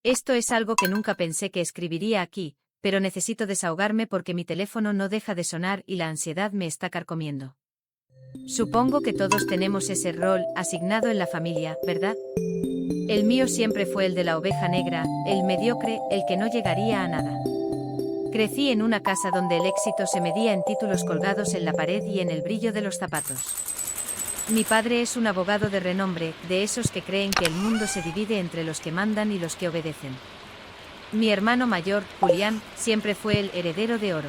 Esto es algo que nunca pensé que escribiría aquí, pero necesito desahogarme porque mi teléfono no deja de sonar y la ansiedad me está carcomiendo. Supongo que todos tenemos ese rol asignado en la familia, ¿verdad? El mío siempre fue el de la oveja negra, el mediocre, el que no llegaría a nada. Crecí en una casa donde el éxito se medía en títulos colgados en la pared y en el brillo de los zapatos. Mi padre es un abogado de renombre, de esos que creen que el mundo se divide entre los que mandan y los que obedecen. Mi hermano mayor, Julián, siempre fue el heredero de oro.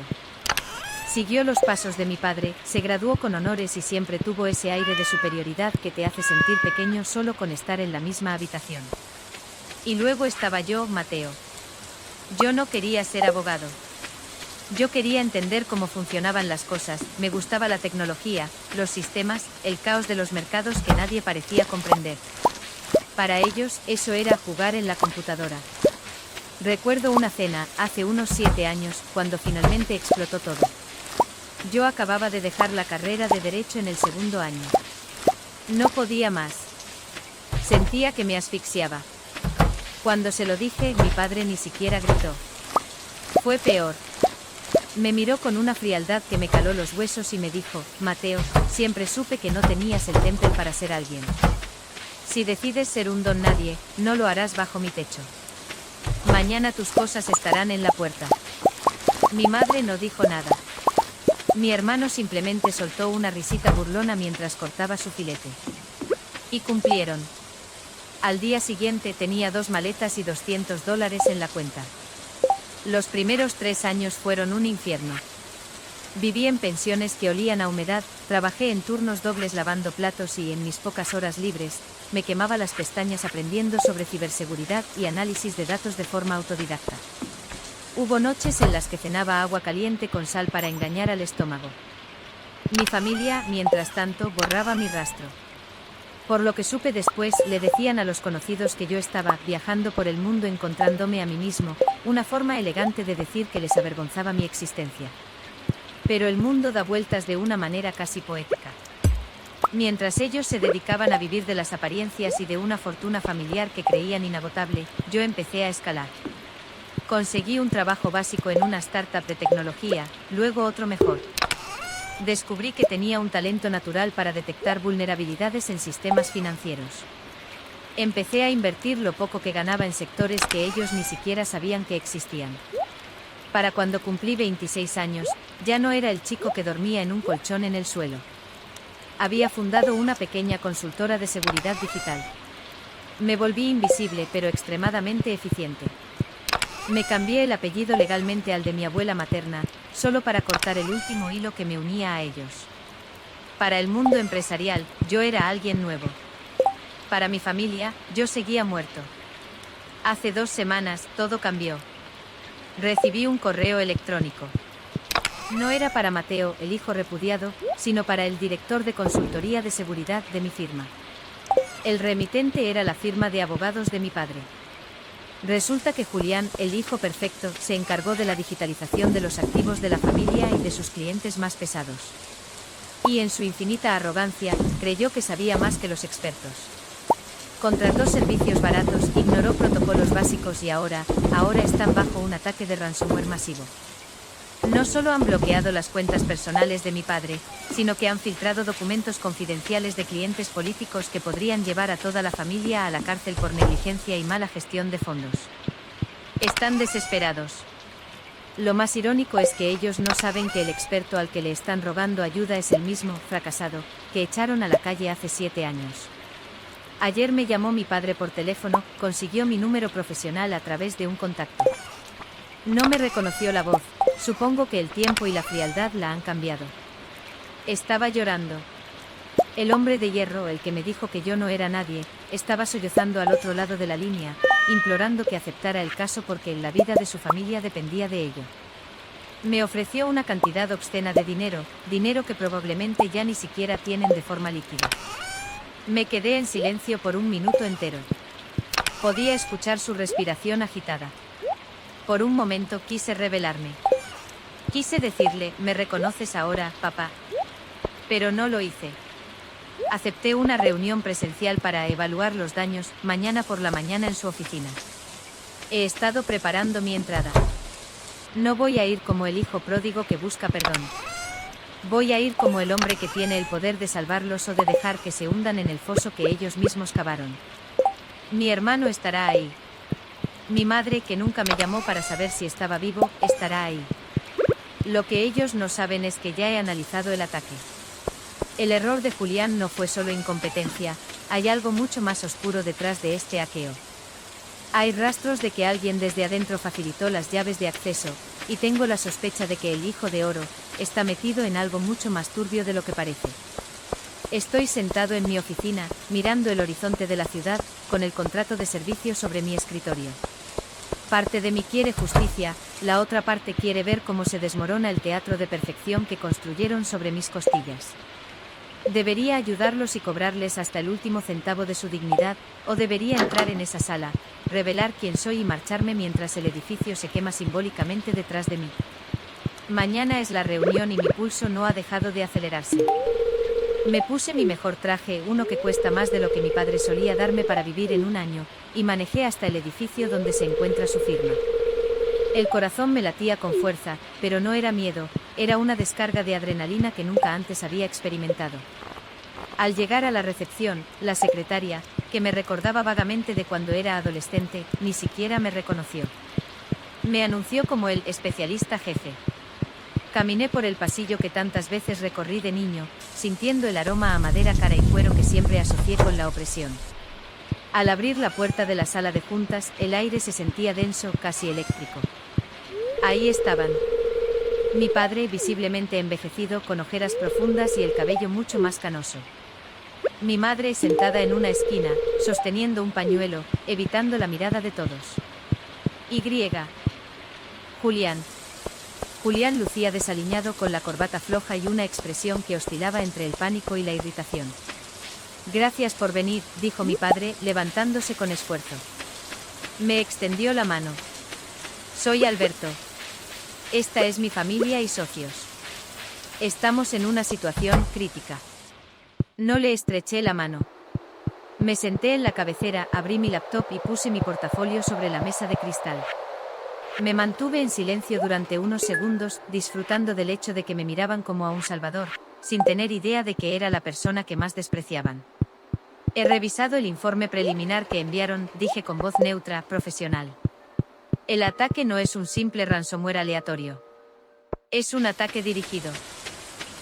Siguió los pasos de mi padre, se graduó con honores y siempre tuvo ese aire de superioridad que te hace sentir pequeño solo con estar en la misma habitación. Y luego estaba yo, Mateo. Yo no quería ser abogado. Yo quería entender cómo funcionaban las cosas, me gustaba la tecnología, los sistemas, el caos de los mercados que nadie parecía comprender. Para ellos, eso era jugar en la computadora. Recuerdo una cena, hace unos 7 años, cuando finalmente explotó todo. Yo acababa de dejar la carrera de Derecho en el 2.º año. No podía más. Sentía que me asfixiaba. Cuando se lo dije, mi padre ni siquiera gritó. Fue peor. Me miró con una frialdad que me caló los huesos y me dijo, Mateo, siempre supe que no tenías el temple para ser alguien. Si decides ser un don nadie, no lo harás bajo mi techo. Mañana tus cosas estarán en la puerta. Mi madre no dijo nada. Mi hermano simplemente soltó una risita burlona mientras cortaba su filete. Y cumplieron. Al día siguiente tenía 2 maletas y $200 en la cuenta. Los primeros 3 años fueron un infierno. Viví en pensiones que olían a humedad, trabajé en turnos dobles lavando platos y en mis pocas horas libres, me quemaba las pestañas aprendiendo sobre ciberseguridad y análisis de datos de forma autodidacta. Hubo noches en las que cenaba agua caliente con sal para engañar al estómago. Mi familia, mientras tanto, borraba mi rastro. Por lo que supe después, le decían a los conocidos que yo estaba viajando por el mundo encontrándome a mí mismo, una forma elegante de decir que les avergonzaba mi existencia. Pero el mundo da vueltas de una manera casi poética. Mientras ellos se dedicaban a vivir de las apariencias y de una fortuna familiar que creían inagotable, yo empecé a escalar. Conseguí un trabajo básico en una startup de tecnología, luego otro mejor. Descubrí que tenía un talento natural para detectar vulnerabilidades en sistemas financieros. Empecé a invertir lo poco que ganaba en sectores que ellos ni siquiera sabían que existían. Para cuando cumplí 26 años, ya no era el chico que dormía en un colchón en el suelo. Había fundado una pequeña consultora de seguridad digital. Me volví invisible pero extremadamente eficiente. Me cambié el apellido legalmente al de mi abuela materna, solo para cortar el último hilo que me unía a ellos. Para el mundo empresarial, yo era alguien nuevo. Para mi familia, yo seguía muerto. Hace 2 semanas, todo cambió. Recibí un correo electrónico. No era para Mateo, el hijo repudiado, sino para el director de consultoría de seguridad de mi firma. El remitente era la firma de abogados de mi padre. Resulta que Julián, el hijo perfecto, se encargó de la digitalización de los activos de la familia y de sus clientes más pesados. Y en su infinita arrogancia, creyó que sabía más que los expertos. Contrató servicios baratos, ignoró protocolos básicos y ahora están bajo un ataque de ransomware masivo. No solo han bloqueado las cuentas personales de mi padre, sino que han filtrado documentos confidenciales de clientes políticos que podrían llevar a toda la familia a la cárcel por negligencia y mala gestión de fondos. Están desesperados. Lo más irónico es que ellos no saben que el experto al que le están rogando ayuda es el mismo fracasado que echaron a la calle hace 7 años. Ayer me llamó mi padre por teléfono, consiguió mi número profesional a través de un contacto. No me reconoció la voz, supongo que el tiempo y la frialdad la han cambiado. Estaba llorando. El hombre de hierro, el que me dijo que yo no era nadie, estaba sollozando al otro lado de la línea, implorando que aceptara el caso porque la vida de su familia dependía de ello. Me ofreció una cantidad obscena de dinero que probablemente ya ni siquiera tienen de forma líquida. Me quedé en silencio por 1 minuto entero. Podía escuchar su respiración agitada. Por un momento quise rebelarme. Quise decirle, ¿me reconoces ahora, papá? Pero no lo hice. Acepté una reunión presencial para evaluar los daños, mañana por la mañana en su oficina. He estado preparando mi entrada. No voy a ir como el hijo pródigo que busca perdón. Voy a ir como el hombre que tiene el poder de salvarlos o de dejar que se hundan en el foso que ellos mismos cavaron. Mi hermano estará ahí. Mi madre, que nunca me llamó para saber si estaba vivo, estará ahí. Lo que ellos no saben es que ya he analizado el ataque. El error de Julián no fue solo incompetencia, hay algo mucho más oscuro detrás de este hackeo. Hay rastros de que alguien desde adentro facilitó las llaves de acceso, y tengo la sospecha de que el Hijo de Oro está metido en algo mucho más turbio de lo que parece. Estoy sentado en mi oficina, mirando el horizonte de la ciudad, con el contrato de servicio sobre mi escritorio. Parte de mí quiere justicia, la otra parte quiere ver cómo se desmorona el teatro de perfección que construyeron sobre mis costillas. ¿Debería ayudarlos y cobrarles hasta el último centavo de su dignidad, o debería entrar en esa sala, revelar quién soy y marcharme mientras el edificio se quema simbólicamente detrás de mí? Mañana es la reunión y mi pulso no ha dejado de acelerarse. Me puse mi mejor traje, uno que cuesta más de lo que mi padre solía darme para vivir en un año, y manejé hasta el edificio donde se encuentra su firma. El corazón me latía con fuerza, pero no era miedo, era una descarga de adrenalina que nunca antes había experimentado. Al llegar a la recepción, la secretaria, que me recordaba vagamente de cuando era adolescente, ni siquiera me reconoció. Me anunció como el especialista jefe. Caminé por el pasillo que tantas veces recorrí de niño, sintiendo el aroma a madera cara y cuero que siempre asocié con la opresión. Al abrir la puerta de la sala de juntas, el aire se sentía denso, casi eléctrico. Ahí estaban. Mi padre, visiblemente envejecido, con ojeras profundas y el cabello mucho más canoso. Mi madre, sentada en una esquina, sosteniendo un pañuelo, evitando la mirada de todos. Y. Julián. Julián lucía desaliñado con la corbata floja y una expresión que oscilaba entre el pánico y la irritación. Gracias por venir, dijo mi padre, levantándose con esfuerzo. Me extendió la mano. Soy Alberto. Esta es mi familia y socios. Estamos en una situación crítica. No le estreché la mano. Me senté en la cabecera, abrí mi laptop y puse mi portafolio sobre la mesa de cristal. Me mantuve en silencio durante unos segundos, disfrutando del hecho de que me miraban como a un salvador, sin tener idea de que era la persona que más despreciaban. He revisado el informe preliminar que enviaron, dije con voz neutra, profesional. El ataque no es un simple ransomware aleatorio. Es un ataque dirigido.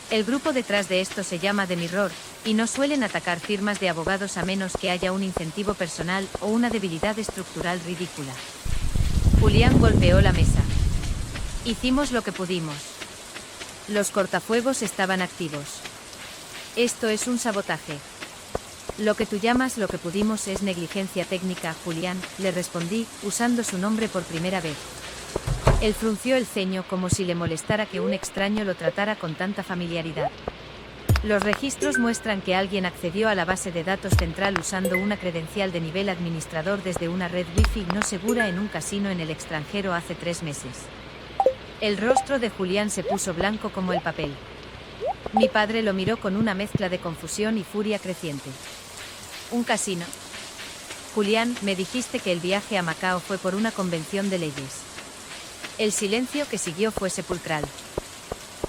El grupo detrás de esto se llama The Mirror, y no suelen atacar firmas de abogados a menos que haya un incentivo personal o una debilidad estructural ridícula. Julián golpeó la mesa. Hicimos lo que pudimos. Los cortafuegos estaban activos. Esto es un sabotaje. Lo que tú llamas lo que pudimos es negligencia técnica, Julián, le respondí, usando su nombre por primera vez. Él frunció el ceño como si le molestara que un extraño lo tratara con tanta familiaridad. Los registros muestran que alguien accedió a la base de datos central usando una credencial de nivel administrador desde una red Wi-Fi no segura en un casino en el extranjero hace 3 meses. El rostro de Julián se puso blanco como el papel. Mi padre lo miró con una mezcla de confusión y furia creciente. ¿Un casino? Julián, me dijiste que el viaje a Macao fue por una convención de leyes. El silencio que siguió fue sepulcral.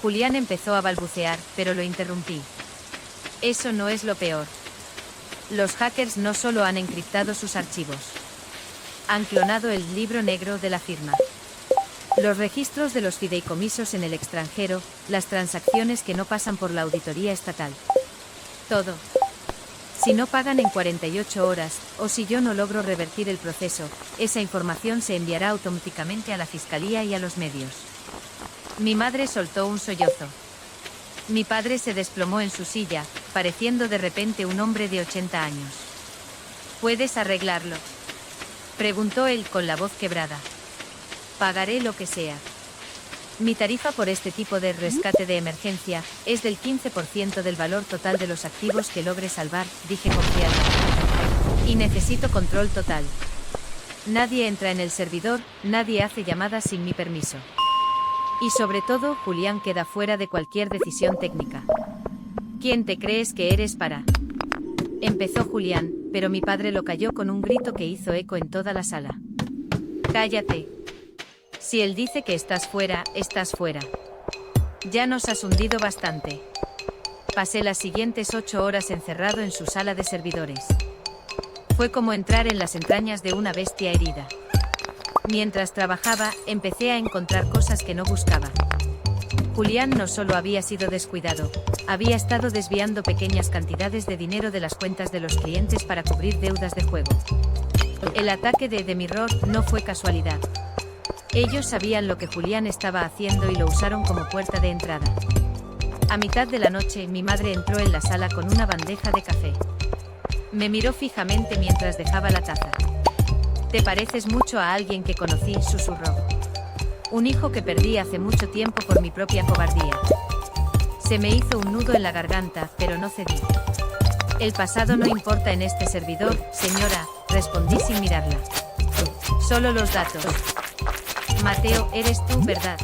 Julián empezó a balbucear, pero lo interrumpí. Eso no es lo peor. Los hackers no solo han encriptado sus archivos. Han clonado el libro negro de la firma. Los registros de los fideicomisos en el extranjero, las transacciones que no pasan por la auditoría estatal. Todo. Si no pagan en 48 horas, o si yo no logro revertir el proceso, esa información se enviará automáticamente a la fiscalía y a los medios. Mi madre soltó un sollozo. Mi padre se desplomó en su silla, pareciendo de repente un hombre de 80 años. ¿Puedes arreglarlo?, preguntó él con la voz quebrada. Pagaré lo que sea. Mi tarifa por este tipo de rescate de emergencia es del 15% del valor total de los activos que logre salvar, dije confiado. Y necesito control total. Nadie entra en el servidor, nadie hace llamadas sin mi permiso. Y sobre todo, Julián queda fuera de cualquier decisión técnica. ¿Quién te crees que eres para? Empezó Julián, pero mi padre lo calló con un grito que hizo eco en toda la sala. Cállate. Si él dice que estás fuera, estás fuera. Ya nos has hundido bastante. Pasé las siguientes 8 horas encerrado en su sala de servidores. Fue como entrar en las entrañas de una bestia herida. Mientras trabajaba, empecé a encontrar cosas que no buscaba. Julián no solo había sido descuidado, había estado desviando pequeñas cantidades de dinero de las cuentas de los clientes para cubrir deudas de juego. El ataque de The Mirror no fue casualidad. Ellos sabían lo que Julián estaba haciendo y lo usaron como puerta de entrada. A mitad de la noche, mi madre entró en la sala con una bandeja de café. Me miró fijamente mientras dejaba la taza. «Te pareces mucho a alguien que conocí», susurró. «Un hijo que perdí hace mucho tiempo por mi propia cobardía». Se me hizo un nudo en la garganta, pero no cedí. «El pasado no importa en este servidor, señora», respondí sin mirarla. «Solo los datos». «Mateo, eres tú, ¿verdad?»,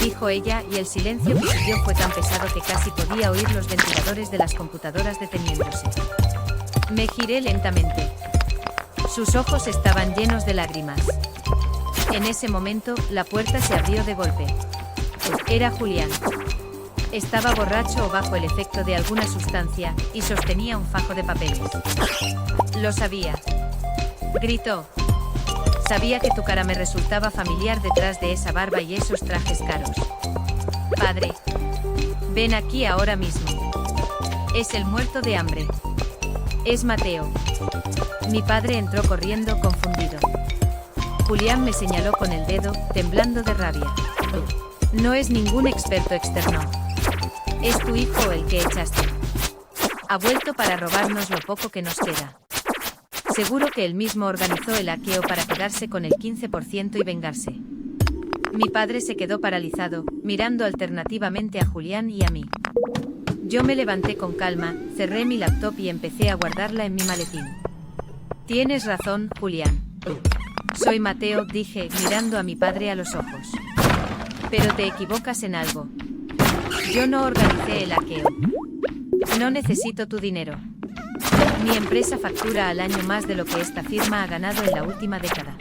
dijo ella, y el silencio que siguió fue tan pesado que casi podía oír los ventiladores de las computadoras deteniéndose. Me giré lentamente. Sus ojos estaban llenos de lágrimas. En ese momento, la puerta se abrió de golpe. Era Julián. Estaba borracho o bajo el efecto de alguna sustancia, y sostenía un fajo de papeles. «Lo sabía», gritó. «Sabía que tu cara me resultaba familiar detrás de esa barba y esos trajes caros. Padre, ven aquí ahora mismo. Es el muerto de hambre. Es Mateo». Mi padre entró corriendo, confundido. Julián me señaló con el dedo, temblando de rabia. «No es ningún experto externo. Es tu hijo el que echaste. Ha vuelto para robarnos lo poco que nos queda. Seguro que él mismo organizó el hackeo para quedarse con el 15% y vengarse». Mi padre se quedó paralizado, mirando alternativamente a Julián y a mí. Yo me levanté con calma, cerré mi laptop y empecé a guardarla en mi maletín. «Tienes razón, Julián. Soy Mateo», dije, mirando a mi padre a los ojos. «Pero te equivocas en algo. Yo no organicé el hackeo. No necesito tu dinero. Mi empresa factura al año más de lo que esta firma ha ganado en la última década.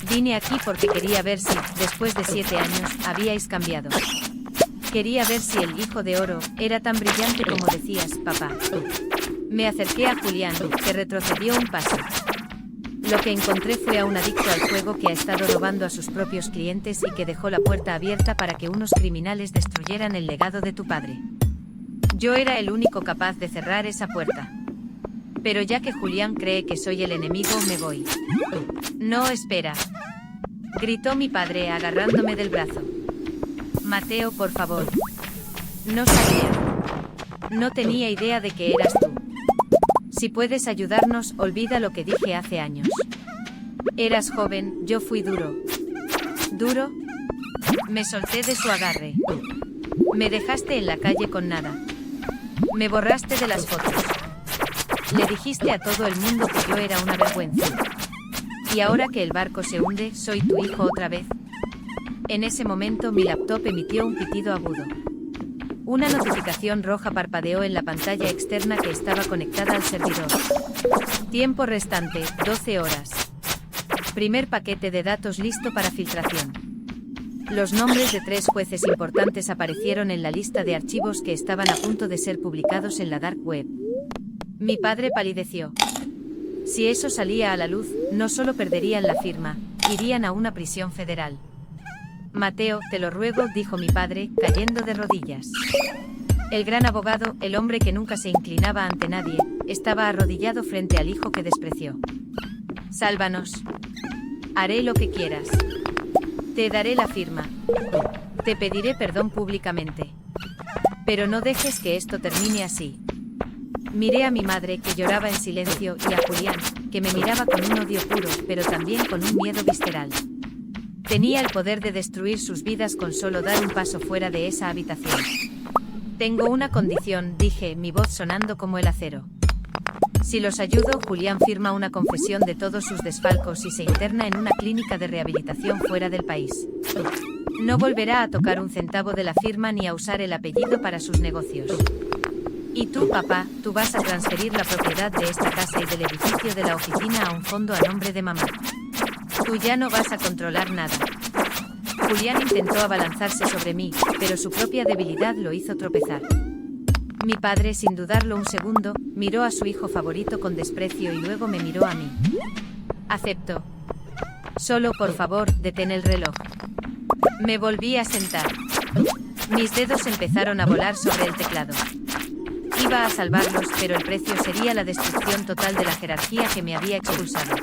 Vine aquí porque quería ver si, después de 7 años, habíais cambiado. Quería ver si el hijo de oro era tan brillante como decías, papá». Me acerqué a Julián, que retrocedió un paso. Lo que encontré fue a un adicto al juego que ha estado robando a sus propios clientes y que dejó la puerta abierta para que unos criminales destruyeran el legado de tu padre. Yo era el único capaz de cerrar esa puerta. Pero ya que Julián cree que soy el enemigo, me voy. «No, espera», gritó mi padre agarrándome del brazo. «Mateo, por favor». No sabía. No tenía idea de que eras tú. Si puedes ayudarnos, olvida lo que dije hace años. Eras joven, yo fui duro. ¿Duro? Me solté de su agarre. Me dejaste en la calle con nada. Me borraste de las fotos. Le dijiste a todo el mundo que yo era una vergüenza. Y ahora que el barco se hunde, soy tu hijo otra vez. En ese momento mi laptop emitió un pitido agudo. Una notificación roja parpadeó en la pantalla externa que estaba conectada al servidor. Tiempo restante, 12 horas. Primer paquete de datos listo para filtración. Los nombres de 3 jueces importantes aparecieron en la lista de archivos que estaban a punto de ser publicados en la Dark Web. Mi padre palideció. Si eso salía a la luz, no solo perderían la firma, irían a una prisión federal. «Mateo, te lo ruego», dijo mi padre, cayendo de rodillas. El gran abogado, el hombre que nunca se inclinaba ante nadie, estaba arrodillado frente al hijo que despreció. «Sálvanos. Haré lo que quieras. Te daré la firma. Te pediré perdón públicamente. Pero no dejes que esto termine así». Miré a mi madre, que lloraba en silencio, y a Julián, que me miraba con un odio puro, pero también con un miedo visceral. Tenía el poder de destruir sus vidas con solo dar un paso fuera de esa habitación. «Tengo una condición», dije, mi voz sonando como el acero. «Si los ayudo, Julián firma una confesión de todos sus desfalcos y se interna en una clínica de rehabilitación fuera del país. No volverá a tocar un centavo de la firma ni a usar el apellido para sus negocios. Y tú, papá, tú vas a transferir la propiedad de esta casa y del edificio de la oficina a un fondo a nombre de mamá. Tú ya no vas a controlar nada. Julián intentó abalanzarse sobre mí, pero su propia debilidad lo hizo tropezar. Mi padre, sin dudarlo un segundo, miró a su hijo favorito con desprecio y luego me miró a mí. Acepto. Solo, por favor, detén el reloj. Me volví a sentar. Mis dedos empezaron a volar sobre el teclado. Iba a salvarlos, pero el precio sería la destrucción total de la jerarquía que me había expulsado.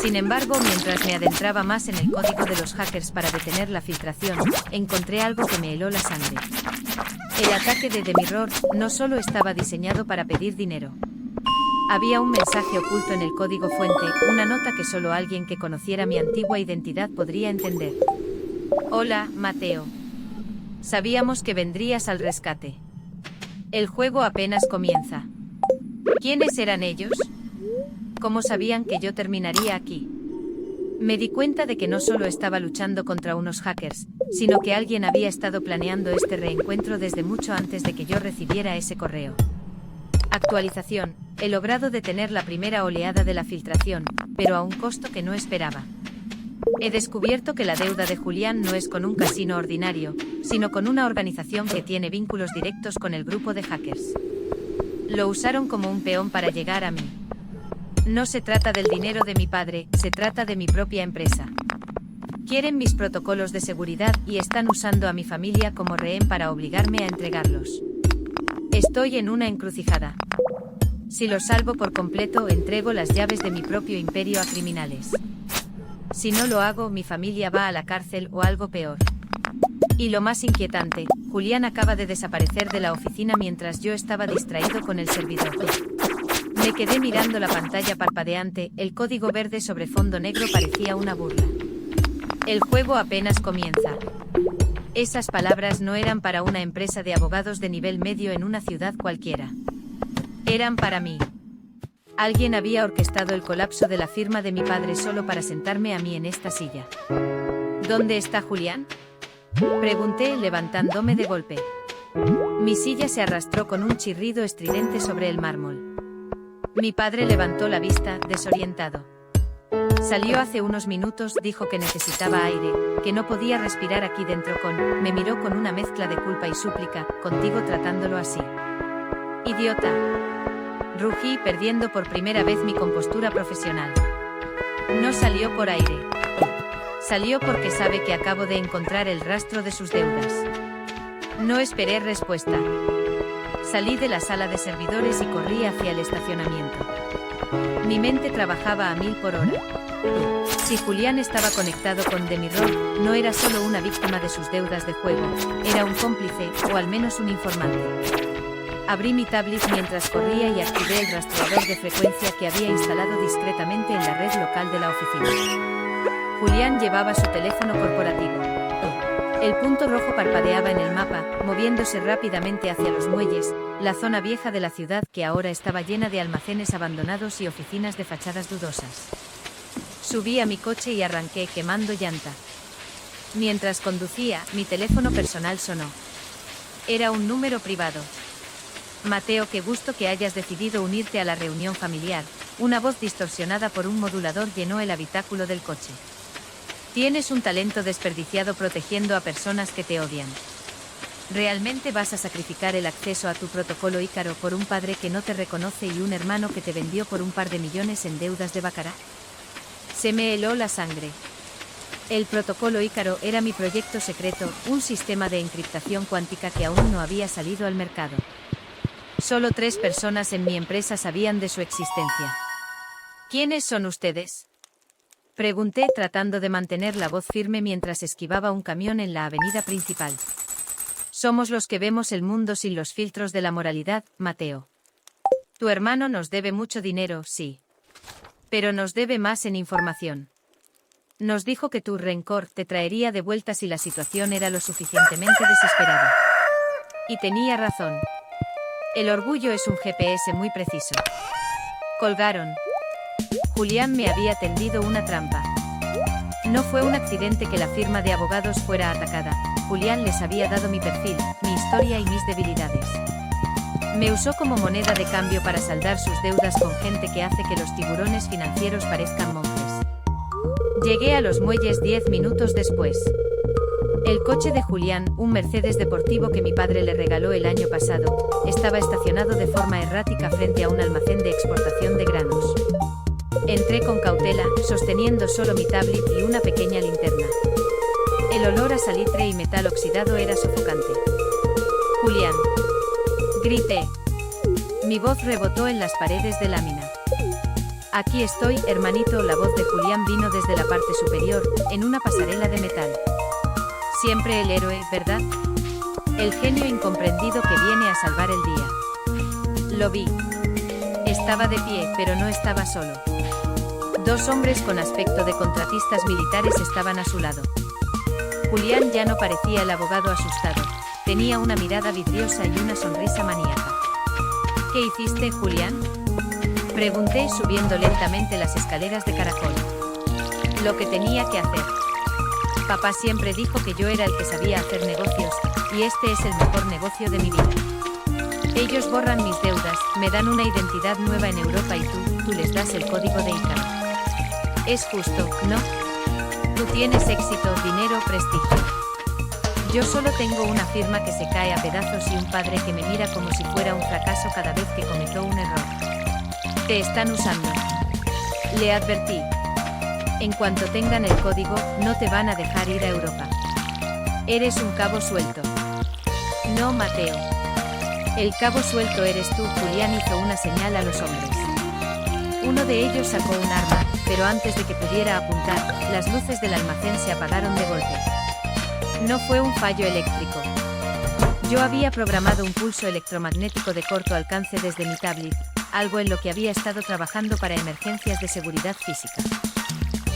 Sin embargo, mientras me adentraba más en el código de los hackers para detener la filtración, encontré algo que me heló la sangre. El ataque de The Mirror no solo estaba diseñado para pedir dinero. Había un mensaje oculto en el código fuente, una nota que solo alguien que conociera mi antigua identidad podría entender. Hola, Mateo. Sabíamos que vendrías al rescate. El juego apenas comienza. ¿Quiénes eran ellos? ¿Cómo sabían que yo terminaría aquí? Me di cuenta de que no solo estaba luchando contra unos hackers, sino que alguien había estado planeando este reencuentro desde mucho antes de que yo recibiera ese correo. Actualización. He logrado detener la primera oleada de la filtración, pero a un costo que no esperaba. He descubierto que la deuda de Julián no es con un casino ordinario, sino con una organización que tiene vínculos directos con el grupo de hackers. Lo usaron como un peón para llegar a mí. No se trata del dinero de mi padre, se trata de mi propia empresa. Quieren mis protocolos de seguridad y están usando a mi familia como rehén para obligarme a entregarlos. Estoy en una encrucijada. Si los salvo por completo, entrego las llaves de mi propio imperio a criminales. Si no lo hago, mi familia va a la cárcel o algo peor. Y lo más inquietante, Julián acaba de desaparecer de la oficina mientras yo estaba distraído con el servidor. Me quedé mirando la pantalla parpadeante, el código verde sobre fondo negro parecía una burla. El juego apenas comienza. Esas palabras no eran para una empresa de abogados de nivel medio en una ciudad cualquiera. Eran para mí. Alguien había orquestado el colapso de la firma de mi padre solo para sentarme a mí en esta silla. ¿Dónde está Julián? Pregunté, levantándome de golpe. Mi silla se arrastró con un chirrido estridente sobre el mármol. Mi padre levantó la vista, desorientado. Salió hace unos minutos, dijo que necesitaba aire, que no podía respirar aquí dentro me miró con una mezcla de culpa y súplica, contigo tratándolo así. Idiota. Rugí, perdiendo por primera vez mi compostura profesional. No salió por aire. Salió porque sabe que acabo de encontrar el rastro de sus deudas. No esperé respuesta. Salí de la sala de servidores y corrí hacia el estacionamiento. Mi mente trabajaba a 1000 por hora. Si Julián estaba conectado con The Mirror, no era solo una víctima de sus deudas de juego, era un cómplice, o al menos un informante. Abrí mi tablet mientras corría y activé el rastreador de frecuencia que había instalado discretamente en la red local de la oficina. Julián llevaba su teléfono corporativo. El punto rojo parpadeaba en el mapa, moviéndose rápidamente hacia los muelles, la zona vieja de la ciudad que ahora estaba llena de almacenes abandonados y oficinas de fachadas dudosas. Subí a mi coche y arranqué quemando llanta. Mientras conducía, mi teléfono personal sonó. Era un número privado. Mateo, qué gusto que hayas decidido unirte a la reunión familiar. Una voz distorsionada por un modulador llenó el habitáculo del coche. Tienes un talento desperdiciado protegiendo a personas que te odian. ¿Realmente vas a sacrificar el acceso a tu protocolo Ícaro por un padre que no te reconoce y un hermano que te vendió por un par de millones en deudas de baccarat? Se me heló la sangre. El protocolo Ícaro era mi proyecto secreto, un sistema de encriptación cuántica que aún no había salido al mercado. Solo 3 personas en mi empresa sabían de su existencia. ¿Quiénes son ustedes? Pregunté tratando de mantener la voz firme mientras esquivaba un camión en la avenida principal. Somos los que vemos el mundo sin los filtros de la moralidad, Mateo. Tu hermano nos debe mucho dinero, sí. Pero nos debe más en información. Nos dijo que tu rencor te traería de vuelta si la situación era lo suficientemente desesperada. Y tenía razón. El orgullo es un GPS muy preciso. Colgaron. Julián me había tendido una trampa. No fue un accidente que la firma de abogados fuera atacada. Julián les había dado mi perfil, mi historia y mis debilidades. Me usó como moneda de cambio para saldar sus deudas con gente que hace que los tiburones financieros parezcan monjes. Llegué a los muelles 10 minutos después. El coche de Julián, un Mercedes deportivo que mi padre le regaló el año pasado, estaba estacionado de forma errática frente a un almacén de exportación de granos. Entré con cautela, sosteniendo solo mi tablet y una pequeña linterna. El olor a salitre y metal oxidado era sofocante. «Julián», grité. Mi voz rebotó en las paredes de lámina. «Aquí estoy, hermanito». La voz de Julián vino desde la parte superior, en una pasarela de metal. Siempre el héroe, ¿verdad? El genio incomprendido que viene a salvar el día. Lo vi. Estaba de pie, pero no estaba solo. Dos hombres con aspecto de contratistas militares estaban a su lado. Julián ya no parecía el abogado asustado. Tenía una mirada vidriosa y una sonrisa maníaca. «¿Qué hiciste, Julián?», pregunté subiendo lentamente las escaleras de caracol. «Lo que tenía que hacer. Papá siempre dijo que yo era el que sabía hacer negocios, y este es el mejor negocio de mi vida. Ellos borran mis deudas, me dan una identidad nueva en Europa y tú les das el código de Ícaro. Es justo, ¿no? Tú tienes éxito, dinero, prestigio. Yo solo tengo una firma que se cae a pedazos y un padre que me mira como si fuera un fracaso cada vez que cometo un error. Te están usando», le advertí. «En cuanto tengan el código, no te van a dejar ir a Europa. Eres un cabo suelto». «No, Mateo. El cabo suelto eres tú». Julián hizo una señal a los hombres. Uno de ellos sacó un arma, pero antes de que pudiera apuntar, las luces del almacén se apagaron de golpe. No fue un fallo eléctrico. Yo había programado un pulso electromagnético de corto alcance desde mi tablet, algo en lo que había estado trabajando para emergencias de seguridad física.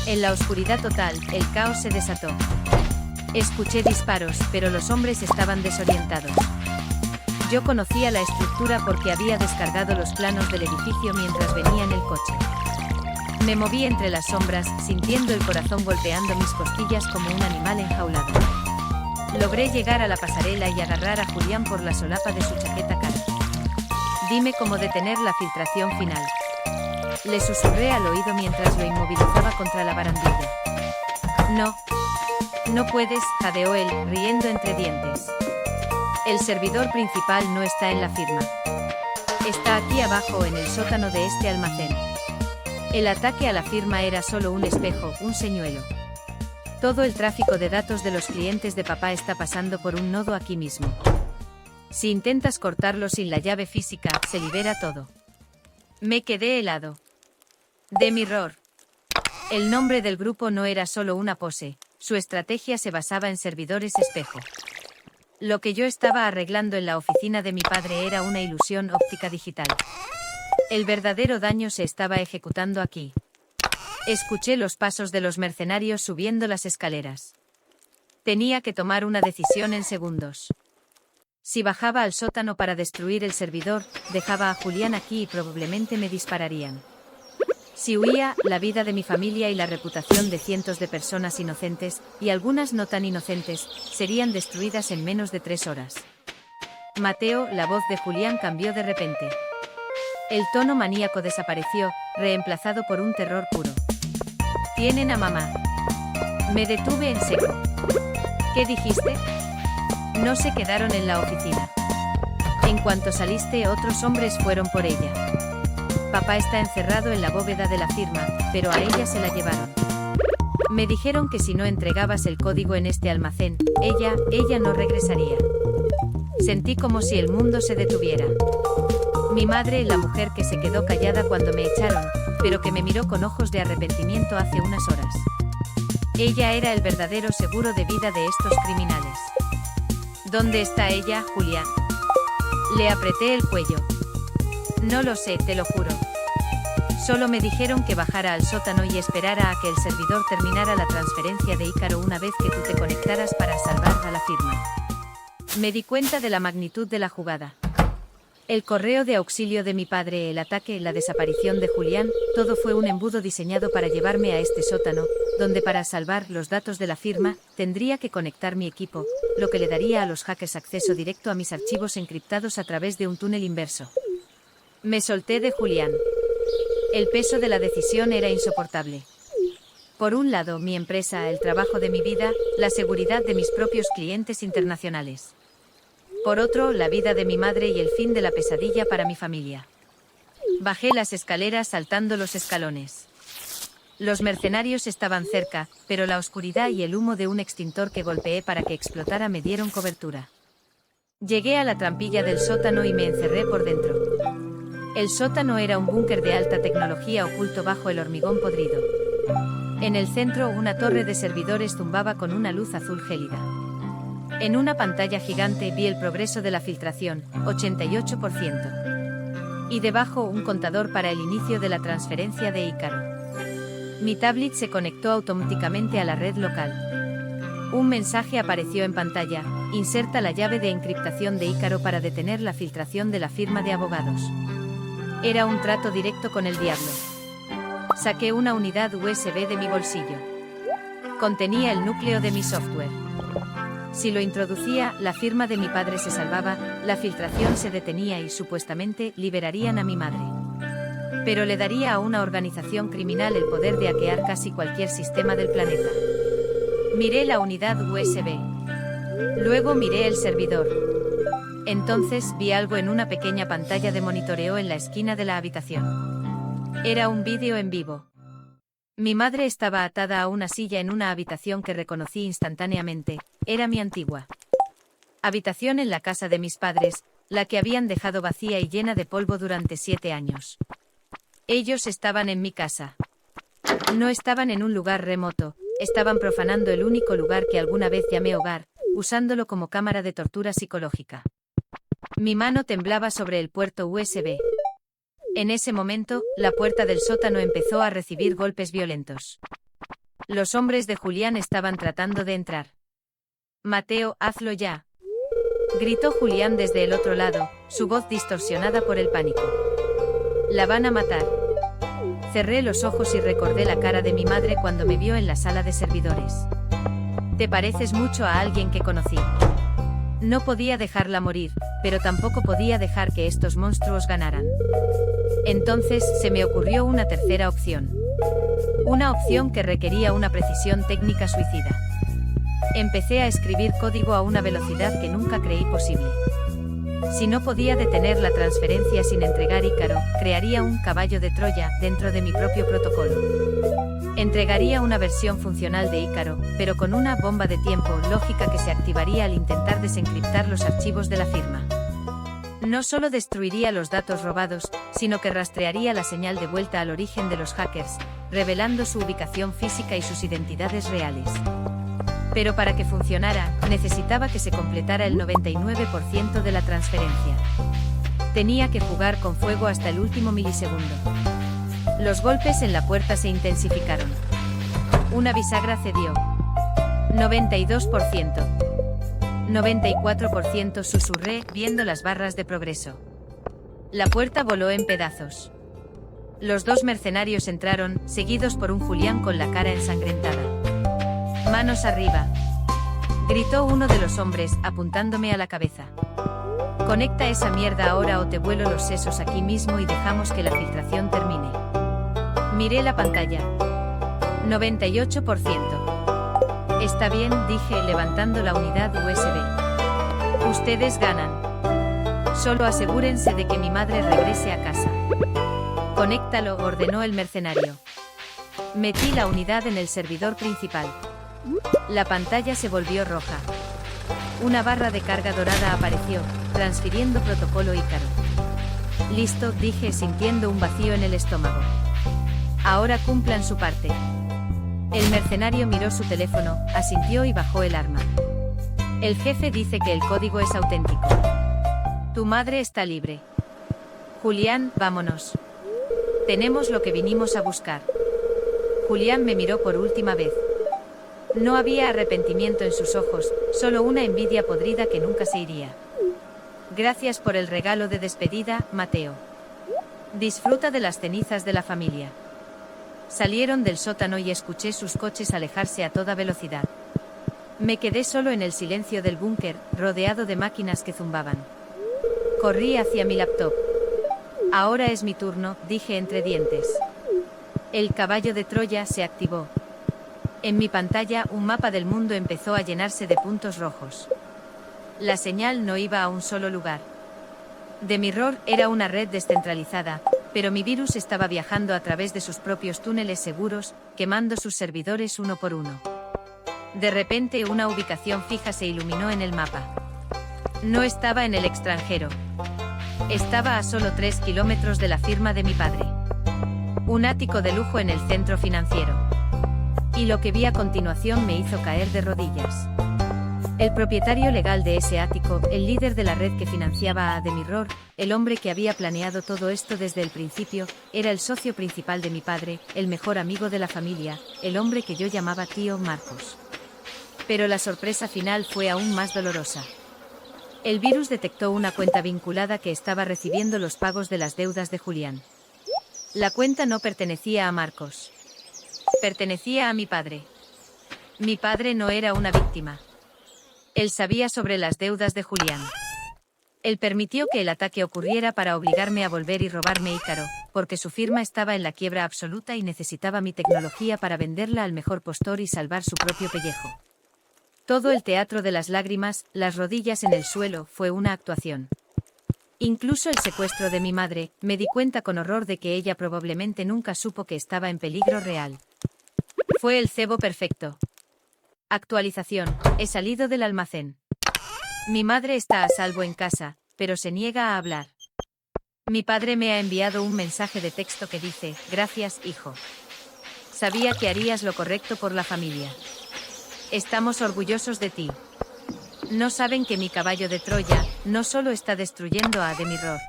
En la oscuridad total, el caos se desató. Escuché disparos, pero los hombres estaban desorientados. Yo conocía la estructura porque había descargado los planos del edificio mientras venía en el coche. Me moví entre las sombras, sintiendo el corazón golpeando mis costillas como un animal enjaulado. Logré llegar a la pasarela y agarrar a Julián por la solapa de su chaqueta cara. «Dime cómo detener la filtración final», le susurré al oído mientras lo inmovilizaba contra la barandilla. No puedes», jadeó él, riendo entre dientes. «El servidor principal no está en la firma. Está aquí abajo en el sótano de este almacén». El ataque a la firma era solo un espejo, un señuelo. Todo el tráfico de datos de los clientes de papá está pasando por un nodo aquí mismo. Si intentas cortarlo sin la llave física, se libera todo. Me quedé helado. De Mirror. El nombre del grupo no era solo una pose, su estrategia se basaba en servidores espejo. Lo que yo estaba arreglando en la oficina de mi padre era una ilusión óptica digital. El verdadero daño se estaba ejecutando aquí. Escuché los pasos de los mercenarios subiendo las escaleras. Tenía que tomar una decisión en segundos. Si bajaba al sótano para destruir el servidor, dejaba a Julián aquí y probablemente me dispararían. Si huía, la vida de mi familia y la reputación de cientos de personas inocentes, y algunas no tan inocentes, serían destruidas en menos de 3 horas. Mateo, la voz de Julián cambió de repente. El tono maníaco desapareció, reemplazado por un terror puro. «Tienen a mamá». Me detuve en seco. «¿Qué dijiste?». «No se quedaron en la oficina. En cuanto saliste, otros hombres fueron por ella. Papá está encerrado en la bóveda de la firma, pero a ella se la llevaron. Me dijeron que si no entregabas el código en este almacén, ella no regresaría». Sentí como si el mundo se detuviera. Mi madre, la mujer que se quedó callada cuando me echaron, pero que me miró con ojos de arrepentimiento hace unas horas. Ella era el verdadero seguro de vida de estos criminales. «¿Dónde está ella, Julián?». Le apreté el cuello. «No lo sé, te lo juro. Solo me dijeron que bajara al sótano y esperara a que el servidor terminara la transferencia de Ícaro una vez que tú te conectaras para salvar a la firma». Me di cuenta de la magnitud de la jugada. El correo de auxilio de mi padre, el ataque, la desaparición de Julián, todo fue un embudo diseñado para llevarme a este sótano, donde para salvar los datos de la firma, tendría que conectar mi equipo, lo que le daría a los hackers acceso directo a mis archivos encriptados a través de un túnel inverso. Me solté de Julián. El peso de la decisión era insoportable. Por un lado, mi empresa, el trabajo de mi vida, la seguridad de mis propios clientes internacionales. Por otro, la vida de mi madre y el fin de la pesadilla para mi familia. Bajé las escaleras saltando los escalones. Los mercenarios estaban cerca, pero la oscuridad y el humo de un extintor que golpeé para que explotara me dieron cobertura. Llegué a la trampilla del sótano y me encerré por dentro. El sótano era un búnker de alta tecnología oculto bajo el hormigón podrido. En el centro, una torre de servidores zumbaba con una luz azul gélida. En una pantalla gigante vi el progreso de la filtración, 88%. Y debajo un contador para el inicio de la transferencia de Ícaro. Mi tablet se conectó automáticamente a la red local. Un mensaje apareció en pantalla: inserta la llave de encriptación de Ícaro para detener la filtración de la firma de abogados. Era un trato directo con el diablo. Saqué una unidad USB de mi bolsillo. Contenía el núcleo de mi software. Si lo introducía, la firma de mi padre se salvaba, la filtración se detenía y supuestamente liberarían a mi madre. Pero le daría a una organización criminal el poder de hackear casi cualquier sistema del planeta. Miré la unidad USB. Luego miré el servidor. Entonces vi algo en una pequeña pantalla de monitoreo en la esquina de la habitación. Era un vídeo en vivo. Mi madre estaba atada a una silla en una habitación que reconocí instantáneamente. Era mi antigua habitación en la casa de mis padres, la que habían dejado vacía y llena de polvo durante 7 años. Ellos estaban en mi casa. No estaban en un lugar remoto, estaban profanando el único lugar que alguna vez llamé hogar, usándolo como cámara de tortura psicológica. Mi mano temblaba sobre el puerto USB. En ese momento, la puerta del sótano empezó a recibir golpes violentos. Los hombres de Julián estaban tratando de entrar. Mateo, hazlo ya. Gritó Julián desde el otro lado, su voz distorsionada por el pánico. La van a matar. Cerré los ojos y recordé la cara de mi madre cuando me vio en la sala de servidores. Te pareces mucho a alguien que conocí. No podía dejarla morir, pero tampoco podía dejar que estos monstruos ganaran. Entonces se me ocurrió una tercera opción. Una opción que requería una precisión técnica suicida. Empecé a escribir código a una velocidad que nunca creí posible. Si no podía detener la transferencia sin entregar Ícaro, crearía un caballo de Troya dentro de mi propio protocolo. Entregaría una versión funcional de Ícaro, pero con una bomba de tiempo lógica que se activaría al intentar desencriptar los archivos de la firma. No solo destruiría los datos robados, sino que rastrearía la señal de vuelta al origen de los hackers, revelando su ubicación física y sus identidades reales. Pero para que funcionara, necesitaba que se completara el 99% de la transferencia. Tenía que jugar con fuego hasta el último milisegundo. Los golpes en la puerta se intensificaron. Una bisagra cedió. 92%. 94% susurré, viendo las barras de progreso. La puerta voló en pedazos. Los 2 mercenarios entraron, seguidos por un Julián con la cara ensangrentada. Manos arriba. Gritó uno de los hombres, apuntándome a la cabeza. Conecta esa mierda ahora o te vuelo los sesos aquí mismo y dejamos que la filtración termine. Miré la pantalla. 98%. Está bien, dije, levantando la unidad USB. Ustedes ganan. Solo asegúrense de que mi madre regrese a casa. Conéctalo, ordenó el mercenario. Metí la unidad en el servidor principal. La pantalla se volvió roja. Una barra de carga dorada apareció, transfiriendo protocolo Ícaro. Listo, dije sintiendo un vacío en el estómago. Ahora cumplan su parte. El mercenario miró su teléfono, asintió y bajó el arma. El jefe dice que el código es auténtico. Tu madre está libre. Julián, vámonos. Tenemos lo que vinimos a buscar. Julián me miró por última vez. No había arrepentimiento en sus ojos, solo una envidia podrida que nunca se iría. Gracias por el regalo de despedida, Mateo. Disfruta de las cenizas de la familia. Salieron del sótano y escuché sus coches alejarse a toda velocidad. Me quedé solo en el silencio del búnker, rodeado de máquinas que zumbaban. Corrí hacia mi laptop. Ahora es mi turno, dije entre dientes. El caballo de Troya se activó. En mi pantalla, un mapa del mundo empezó a llenarse de puntos rojos. La señal no iba a un solo lugar. The Mirror era una red descentralizada, pero mi virus estaba viajando a través de sus propios túneles seguros, quemando sus servidores uno por uno. De repente, una ubicación fija se iluminó en el mapa. No estaba en el extranjero. Estaba a solo 3 kilómetros de la firma de mi padre. Un ático de lujo en el centro financiero. Y lo que vi a continuación me hizo caer de rodillas. El propietario legal de ese ático, el líder de la red que financiaba a The Mirror, el hombre que había planeado todo esto desde el principio, era el socio principal de mi padre, el mejor amigo de la familia, el hombre que yo llamaba tío Marcos. Pero la sorpresa final fue aún más dolorosa. El virus detectó una cuenta vinculada que estaba recibiendo los pagos de las deudas de Julián. La cuenta no pertenecía a Marcos. Pertenecía a mi padre. Mi padre no era una víctima. Él sabía sobre las deudas de Julián. Él permitió que el ataque ocurriera para obligarme a volver y robarme Ícaro, porque su firma estaba en la quiebra absoluta y necesitaba mi tecnología para venderla al mejor postor y salvar su propio pellejo. Todo el teatro de las lágrimas, las rodillas en el suelo, fue una actuación. Incluso el secuestro de mi madre, me di cuenta con horror de que ella probablemente nunca supo que estaba en peligro real. Fue el cebo perfecto. Actualización, he salido del almacén. Mi madre está a salvo en casa, pero se niega a hablar. Mi padre me ha enviado un mensaje de texto que dice, gracias, hijo. Sabía que harías lo correcto por la familia. Estamos orgullosos de ti. No saben que mi caballo de Troya no solo está destruyendo a The Mirror.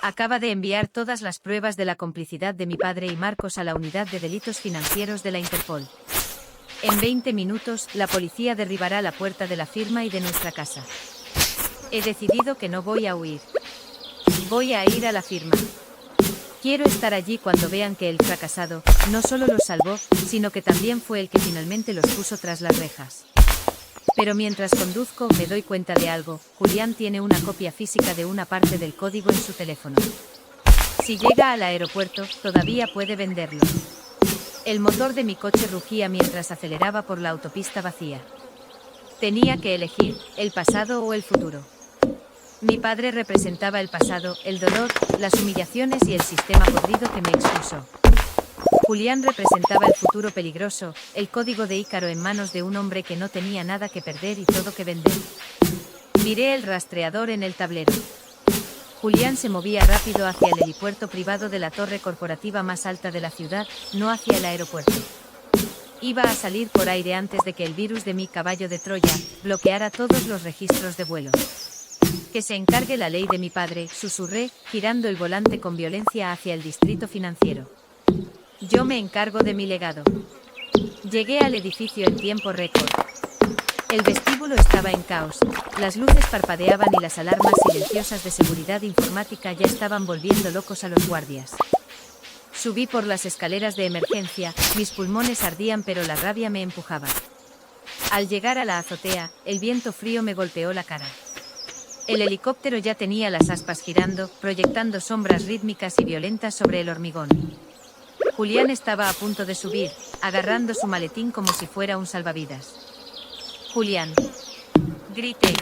Acaba de enviar todas las pruebas de la complicidad de mi padre y Marcos a la unidad de delitos financieros de la Interpol. En 20 minutos, la policía derribará la puerta de la firma y de nuestra casa. He decidido que no voy a huir. Voy a ir a la firma. Quiero estar allí cuando vean que el fracasado no solo los salvó, sino que también fue el que finalmente los puso tras las rejas. Pero mientras conduzco, me doy cuenta de algo. Julián tiene una copia física de una parte del código en su teléfono. Si llega al aeropuerto, todavía puede venderlo. El motor de mi coche rugía mientras aceleraba por la autopista vacía. Tenía que elegir, el pasado o el futuro. Mi padre representaba el pasado, el dolor, las humillaciones y el sistema podrido que me expulsó. Julián representaba el futuro peligroso, el código de Ícaro en manos de un hombre que no tenía nada que perder y todo que vender. Miré el rastreador en el tablero. Julián se movía rápido hacia el helipuerto privado de la torre corporativa más alta de la ciudad, no hacia el aeropuerto. Iba a salir por aire antes de que el virus de mi caballo de Troya bloqueara todos los registros de vuelo. Que se encargue la ley de mi padre, susurré, girando el volante con violencia hacia el distrito financiero. Yo me encargo de mi legado. Llegué al edificio en tiempo récord. El vestíbulo estaba en caos, las luces parpadeaban y las alarmas silenciosas de seguridad informática ya estaban volviendo locos a los guardias. Subí por las escaleras de emergencia, mis pulmones ardían pero la rabia me empujaba. Al llegar a la azotea, el viento frío me golpeó la cara. El helicóptero ya tenía las aspas girando, proyectando sombras rítmicas y violentas sobre el hormigón. Julián estaba a punto de subir, agarrando su maletín como si fuera un salvavidas. Julián. Grité.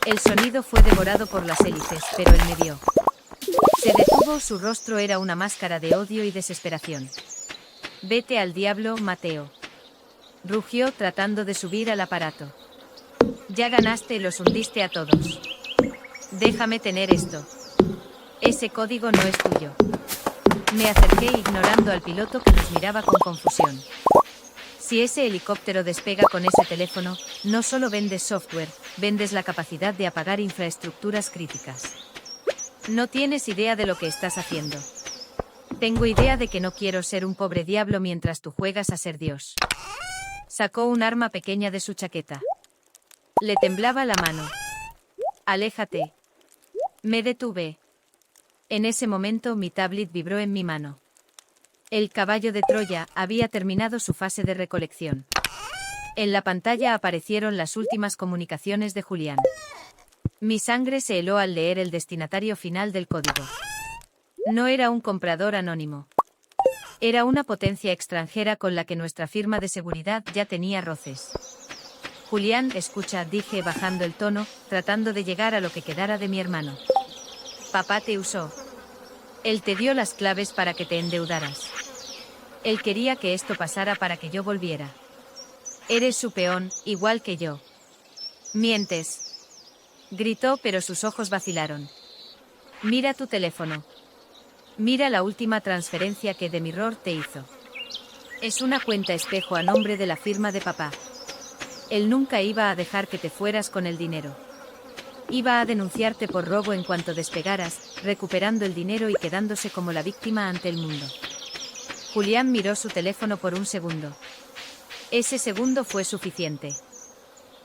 El sonido fue devorado por las hélices, pero él me vio. Se detuvo, su rostro era una máscara de odio y desesperación. Vete al diablo, Mateo. Rugió tratando de subir al aparato. Ya ganaste, los hundiste a todos. Déjame tener esto. Ese código no es tuyo. Me acerqué ignorando al piloto que nos miraba con confusión. Si ese helicóptero despega con ese teléfono, no solo vendes software, vendes la capacidad de apagar infraestructuras críticas. No tienes idea de lo que estás haciendo. Tengo idea de que no quiero ser un pobre diablo mientras tú juegas a ser Dios. Sacó un arma pequeña de su chaqueta. Le temblaba la mano. Aléjate. Me detuve. En ese momento mi tablet vibró en mi mano. El caballo de Troya había terminado su fase de recolección. En la pantalla aparecieron las últimas comunicaciones de Julián. Mi sangre se heló al leer el destinatario final del código. No era un comprador anónimo. Era una potencia extranjera con la que nuestra firma de seguridad ya tenía roces. Julián, escucha, dije bajando el tono, tratando de llegar a lo que quedara de mi hermano. Papá te usó. Él te dio las claves para que te endeudaras. Él quería que esto pasara para que yo volviera. Eres su peón, igual que yo. Mientes. Gritó, pero sus ojos vacilaron. Mira tu teléfono. Mira la última transferencia que Demirror te hizo. Es una cuenta espejo a nombre de la firma de papá. Él nunca iba a dejar que te fueras con el dinero. Iba a denunciarte por robo en cuanto despegaras, recuperando el dinero y quedándose como la víctima ante el mundo. Julián miró su teléfono por un segundo. Ese segundo fue suficiente.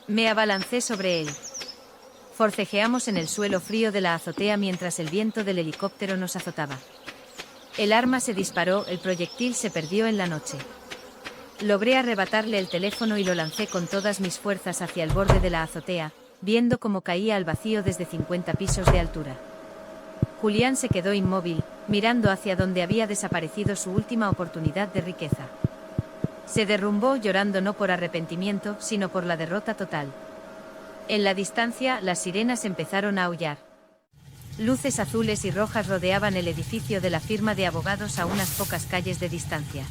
Me abalancé sobre él. Forcejeamos en el suelo frío de la azotea mientras el viento del helicóptero nos azotaba. El arma se disparó, el proyectil se perdió en la noche. Logré arrebatarle el teléfono y lo lancé con todas mis fuerzas hacia el borde de la azotea, viendo cómo caía al vacío desde 50 pisos de altura. Julián se quedó inmóvil, mirando hacia donde había desaparecido su última oportunidad de riqueza. Se derrumbó llorando no por arrepentimiento, sino por la derrota total. En la distancia, las sirenas empezaron a aullar. Luces azules y rojas rodeaban el edificio de la firma de abogados a unas pocas calles de distancia.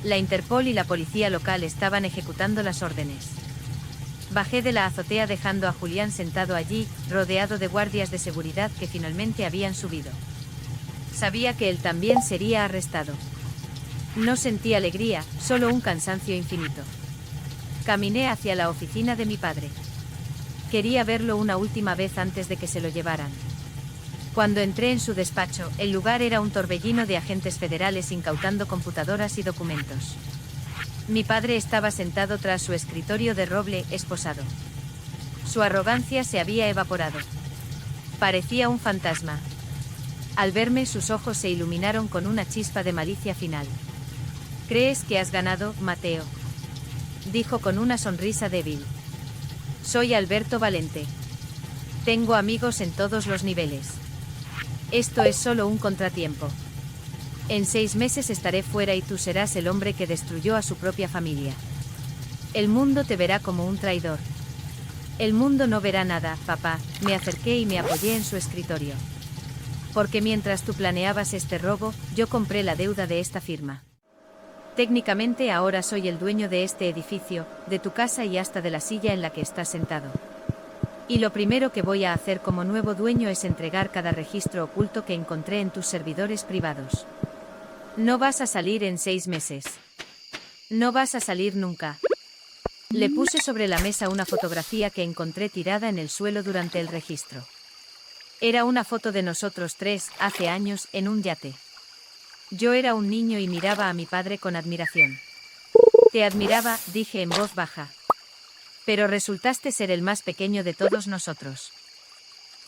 La Interpol y la policía local estaban ejecutando las órdenes. Bajé de la azotea dejando a Julián sentado allí, rodeado de guardias de seguridad que finalmente habían subido. Sabía que él también sería arrestado. No sentí alegría, solo un cansancio infinito. Caminé hacia la oficina de mi padre. Quería verlo una última vez antes de que se lo llevaran. Cuando entré en su despacho, el lugar era un torbellino de agentes federales incautando computadoras y documentos. Mi padre estaba sentado tras su escritorio de roble, esposado. Su arrogancia se había evaporado. Parecía un fantasma. Al verme, sus ojos se iluminaron con una chispa de malicia final. ¿Crees que has ganado, Mateo?, dijo con una sonrisa débil. Soy Alberto Valente. Tengo amigos en todos los niveles. Esto es solo un contratiempo. En 6 meses estaré fuera y tú serás el hombre que destruyó a su propia familia. El mundo te verá como un traidor. El mundo no verá nada, papá. Me acerqué y me apoyé en su escritorio. Porque mientras tú planeabas este robo, yo compré la deuda de esta firma. Técnicamente ahora soy el dueño de este edificio, de tu casa y hasta de la silla en la que estás sentado. Y lo primero que voy a hacer como nuevo dueño es entregar cada registro oculto que encontré en tus servidores privados. No vas a salir en 6 meses. No vas a salir nunca. Le puse sobre la mesa una fotografía que encontré tirada en el suelo durante el registro. Era una foto de nosotros 3, hace años, en un yate. Yo era un niño y miraba a mi padre con admiración. Te admiraba, dije en voz baja. Pero resultaste ser el más pequeño de todos nosotros.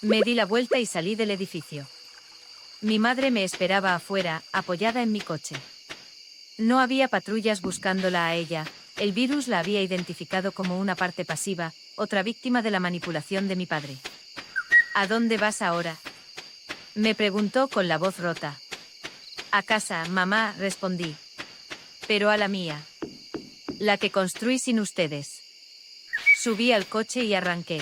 Me di la vuelta y salí del edificio. Mi madre me esperaba afuera, apoyada en mi coche. No había patrullas buscándola a ella, el virus la había identificado como una parte pasiva, otra víctima de la manipulación de mi padre. ¿A dónde vas ahora?, me preguntó con la voz rota. A casa, mamá, respondí. Pero a la mía. La que construí sin ustedes. Subí al coche y arranqué.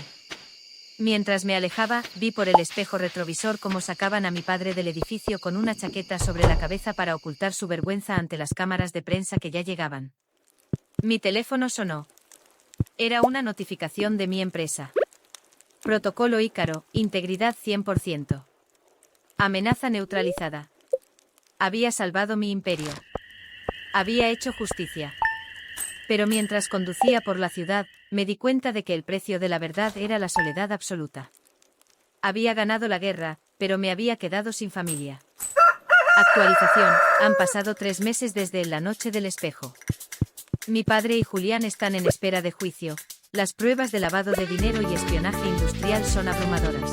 Mientras me alejaba, vi por el espejo retrovisor cómo sacaban a mi padre del edificio con una chaqueta sobre la cabeza para ocultar su vergüenza ante las cámaras de prensa que ya llegaban. Mi teléfono sonó. Era una notificación de mi empresa. Protocolo Ícaro, integridad 100%. Amenaza neutralizada. Había salvado mi imperio. Había hecho justicia. Pero mientras conducía por la ciudad, me di cuenta de que el precio de la verdad era la soledad absoluta. Había ganado la guerra, pero me había quedado sin familia. Actualización: han pasado 3 meses desde la noche del espejo. Mi padre y Julián están en espera de juicio. Las pruebas de lavado de dinero y espionaje industrial son abrumadoras.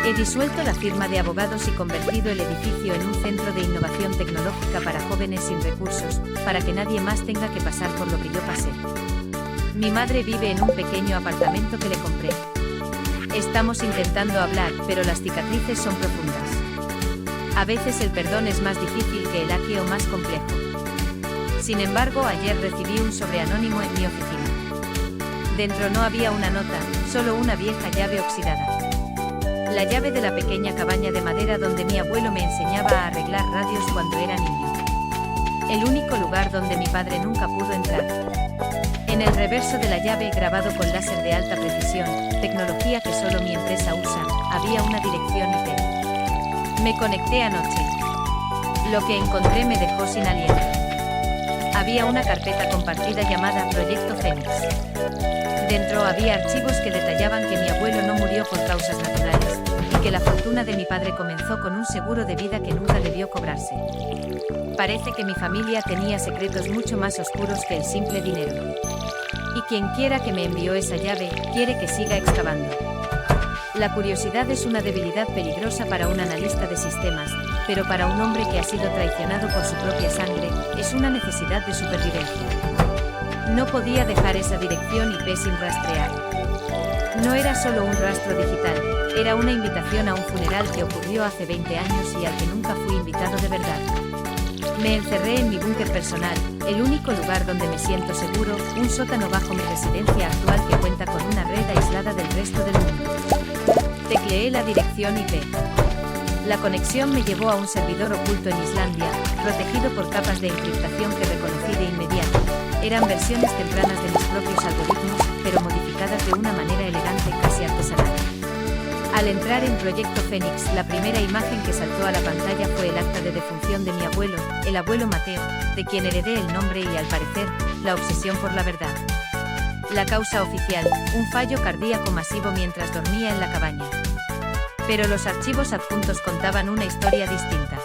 He disuelto la firma de abogados y convertido el edificio en un centro de innovación tecnológica para jóvenes sin recursos, para que nadie más tenga que pasar por lo que yo pasé. Mi madre vive en un pequeño apartamento que le compré. Estamos intentando hablar, pero las cicatrices son profundas. A veces el perdón es más difícil que el aquí o más complejo. Sin embargo, ayer recibí un sobre anónimo en mi oficina. Dentro no había una nota, solo una vieja llave oxidada. La llave de la pequeña cabaña de madera donde mi abuelo me enseñaba a arreglar radios cuando era niño. El único lugar donde mi padre nunca pudo entrar. En el reverso de la llave, grabado con láser de alta precisión, tecnología que solo mi empresa usa, había una dirección IP. Me conecté anoche. Lo que encontré me dejó sin aliento. Había una carpeta compartida llamada Proyecto Fénix. Dentro había archivos que detallaban que mi abuelo no murió por causas naturales, y que la fortuna de mi padre comenzó con un seguro de vida que nunca debió cobrarse. Parece que mi familia tenía secretos mucho más oscuros que el simple dinero. Y quien quiera que me envió esa llave, quiere que siga excavando. La curiosidad es una debilidad peligrosa para un analista de sistemas, pero para un hombre que ha sido traicionado por su propia sangre, es una necesidad de supervivencia. No podía dejar esa dirección IP sin rastrear. No era solo un rastro digital, era una invitación a un funeral que ocurrió hace 20 años y al que nunca fui invitado de verdad. Me encerré en mi búnker personal, el único lugar donde me siento seguro, un sótano bajo mi residencia actual que cuenta con una red aislada del resto del mundo. Tecleé la dirección IP. La conexión me llevó a un servidor oculto en Islandia, protegido por capas de encriptación que reconocí de inmediato. Eran versiones tempranas de mis propios algoritmos, pero modificadas de una manera elegante, casi artesanal. Al entrar en Proyecto Fénix, la primera imagen que saltó a la pantalla fue el acta de defunción de mi abuelo, el abuelo Mateo, de quien heredé el nombre y, al parecer, la obsesión por la verdad. La causa oficial, un fallo cardíaco masivo mientras dormía en la cabaña. Pero los archivos adjuntos contaban una historia distinta.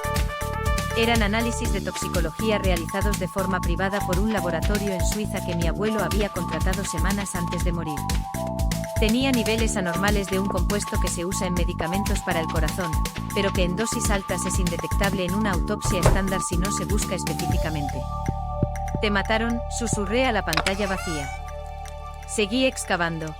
Eran análisis de toxicología realizados de forma privada por un laboratorio en Suiza que mi abuelo había contratado semanas antes de morir. Tenía niveles anormales de un compuesto que se usa en medicamentos para el corazón, pero que en dosis altas es indetectable en una autopsia estándar si no se busca específicamente. «Te mataron», susurré a la pantalla vacía. Seguí excavando.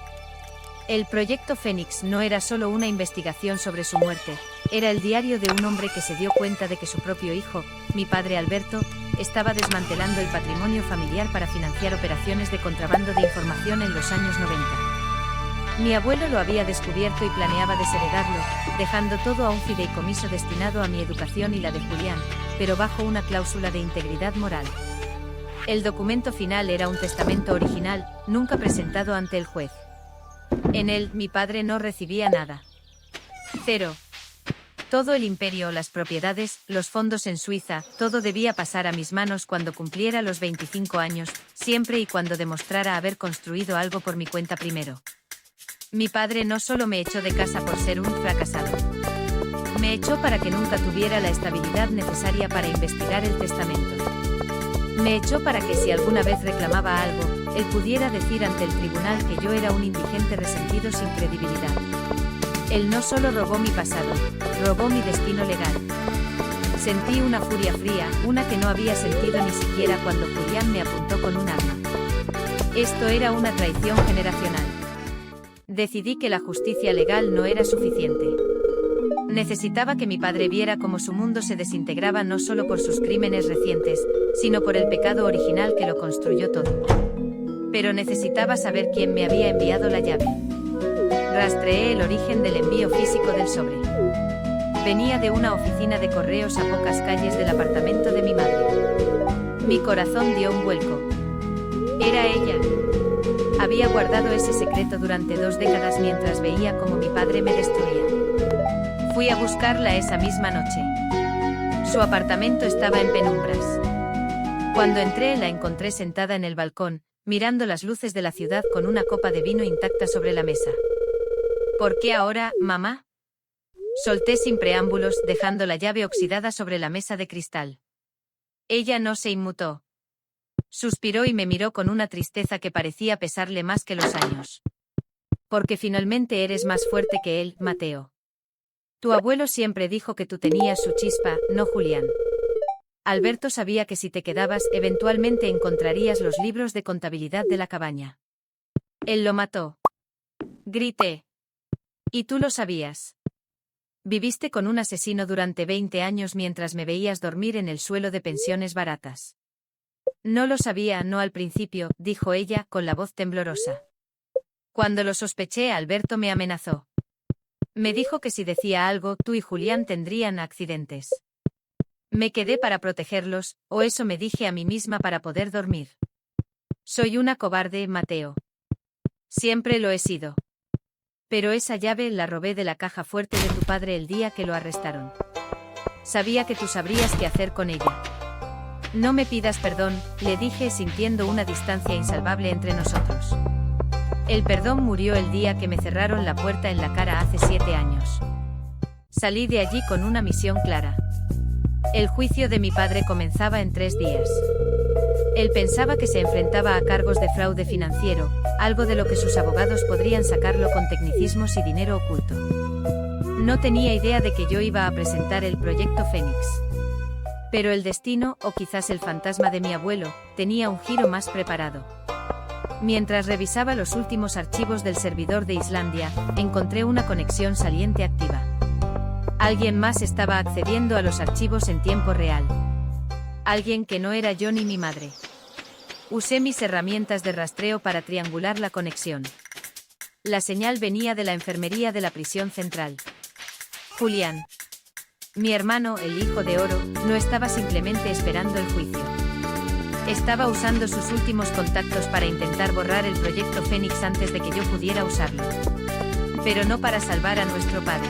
El Proyecto Fénix no era solo una investigación sobre su muerte, era el diario de un hombre que se dio cuenta de que su propio hijo, mi padre Alberto, estaba desmantelando el patrimonio familiar para financiar operaciones de contrabando de información en los años 90. Mi abuelo lo había descubierto y planeaba desheredarlo, dejando todo a un fideicomiso destinado a mi educación y la de Julián, pero bajo una cláusula de integridad moral. El documento final era un testamento original, nunca presentado ante el juez. En él, mi padre no recibía nada. Cero. Todo el imperio, las propiedades, los fondos en Suiza, todo debía pasar a mis manos cuando cumpliera los 25 años, siempre y cuando demostrara haber construido algo por mi cuenta primero. Mi padre no solo me echó de casa por ser un fracasado. Me echó para que nunca tuviera la estabilidad necesaria para investigar el testamento. Me echó para que si alguna vez reclamaba algo, él pudiera decir ante el tribunal que yo era un indigente resentido sin credibilidad. Él no solo robó mi pasado, robó mi destino legal. Sentí una furia fría, una que no había sentido ni siquiera cuando Julián me apuntó con un arma. Esto era una traición generacional. Decidí que la justicia legal no era suficiente. Necesitaba que mi padre viera cómo su mundo se desintegraba no solo por sus crímenes recientes, sino por el pecado original que lo construyó todo. Pero necesitaba saber quién me había enviado la llave. Rastreé el origen del envío físico del sobre. Venía de una oficina de correos a pocas calles del apartamento de mi madre. Mi corazón dio un vuelco. Era ella. Había guardado ese secreto durante 2 décadas mientras veía cómo mi padre me destruía. Fui a buscarla esa misma noche. Su apartamento estaba en penumbras. Cuando entré, la encontré sentada en el balcón, mirando las luces de la ciudad con una copa de vino intacta sobre la mesa. ¿Por qué ahora, mamá? Solté sin preámbulos, dejando la llave oxidada sobre la mesa de cristal. Ella no se inmutó. Suspiró y me miró con una tristeza que parecía pesarle más que los años. Porque finalmente eres más fuerte que él, Mateo. Tu abuelo siempre dijo que tú tenías su chispa, no Julián. Alberto sabía que si te quedabas, eventualmente encontrarías los libros de contabilidad de la cabaña. Él lo mató. Grité. Y tú lo sabías. Viviste con un asesino durante 20 años mientras me veías dormir en el suelo de pensiones baratas. No lo sabía, no al principio, dijo ella, con la voz temblorosa. Cuando lo sospeché, Alberto me amenazó. Me dijo que si decía algo, tú y Julián tendrían accidentes. Me quedé para protegerlos, o eso me dije a mí misma para poder dormir. Soy una cobarde, Mateo. Siempre lo he sido. Pero esa llave la robé de la caja fuerte de tu padre el día que lo arrestaron. Sabía que tú sabrías qué hacer con ella. No me pidas perdón, le dije sintiendo una distancia insalvable entre nosotros. El perdón murió el día que me cerraron la puerta en la cara hace 7 años. Salí de allí con una misión clara. El juicio de mi padre comenzaba en 3 días. Él pensaba que se enfrentaba a cargos de fraude financiero, algo de lo que sus abogados podrían sacarlo con tecnicismos y dinero oculto. No tenía idea de que yo iba a presentar el proyecto Fénix. Pero el destino, o quizás el fantasma de mi abuelo, tenía un giro más preparado. Mientras revisaba los últimos archivos del servidor de Islandia, encontré una conexión saliente activa. Alguien más estaba accediendo a los archivos en tiempo real. Alguien que no era yo ni mi madre. Usé mis herramientas de rastreo para triangular la conexión. La señal venía de la enfermería de la prisión central. Julián. Mi hermano, el hijo de oro, no estaba simplemente esperando el juicio. Estaba usando sus últimos contactos para intentar borrar el proyecto Fénix antes de que yo pudiera usarlo. Pero no para salvar a nuestro padre.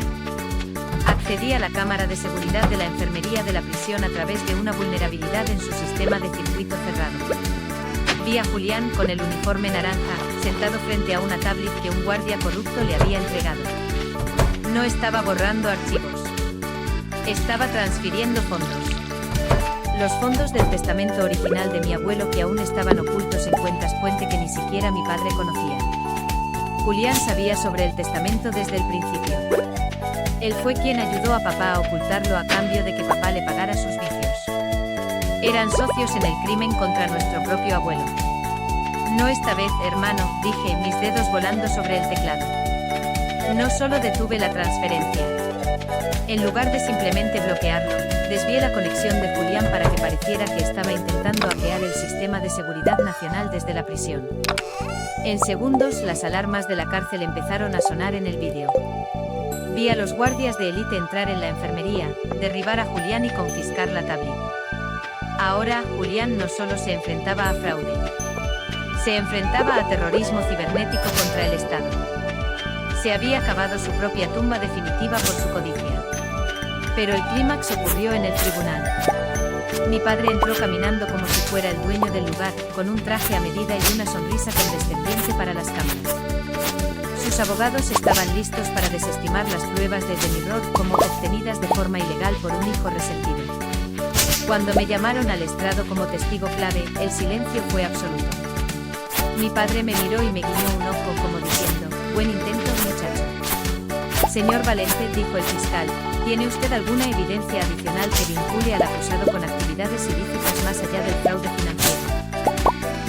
Accedí a la cámara de seguridad de la enfermería de la prisión a través de una vulnerabilidad en su sistema de circuito cerrado. Vi a Julián con el uniforme naranja, sentado frente a una tablet que un guardia corrupto le había entregado. No estaba borrando archivos. Estaba transfiriendo fondos. Los fondos del testamento original de mi abuelo que aún estaban ocultos en cuentas puente que ni siquiera mi padre conocía. Julián sabía sobre el testamento desde el principio. Él fue quien ayudó a papá a ocultarlo a cambio de que papá le pagara sus vicios. Eran socios en el crimen contra nuestro propio abuelo. No esta vez, hermano, dije, mis dedos volando sobre el teclado. No solo detuve la transferencia. En lugar de simplemente bloquearlo, desvié la conexión de Julián para que pareciera que estaba intentando hackear el sistema de seguridad nacional desde la prisión. En segundos, las alarmas de la cárcel empezaron a sonar en el vídeo. Vi a los guardias de élite entrar en la enfermería, derribar a Julián y confiscar la tablet. Ahora, Julián no solo se enfrentaba a fraude. Se enfrentaba a terrorismo cibernético contra el Estado. Se había cavado su propia tumba definitiva por su codicia. Pero el clímax ocurrió en el tribunal. Mi padre entró caminando como si fuera el dueño del lugar, con un traje a medida y una sonrisa condescendiente para las cámaras. Sus abogados estaban listos para desestimar las pruebas de Demiror como obtenidas de forma ilegal por un hijo resentido. Cuando me llamaron al estrado como testigo clave, el silencio fue absoluto. Mi padre me miró y me guiñó un ojo como diciendo, buen intento, muchacho. Señor Valente, dijo el fiscal, ¿tiene usted alguna evidencia adicional que vincule al acusado con actividades ilícitas más allá del fraude financiero?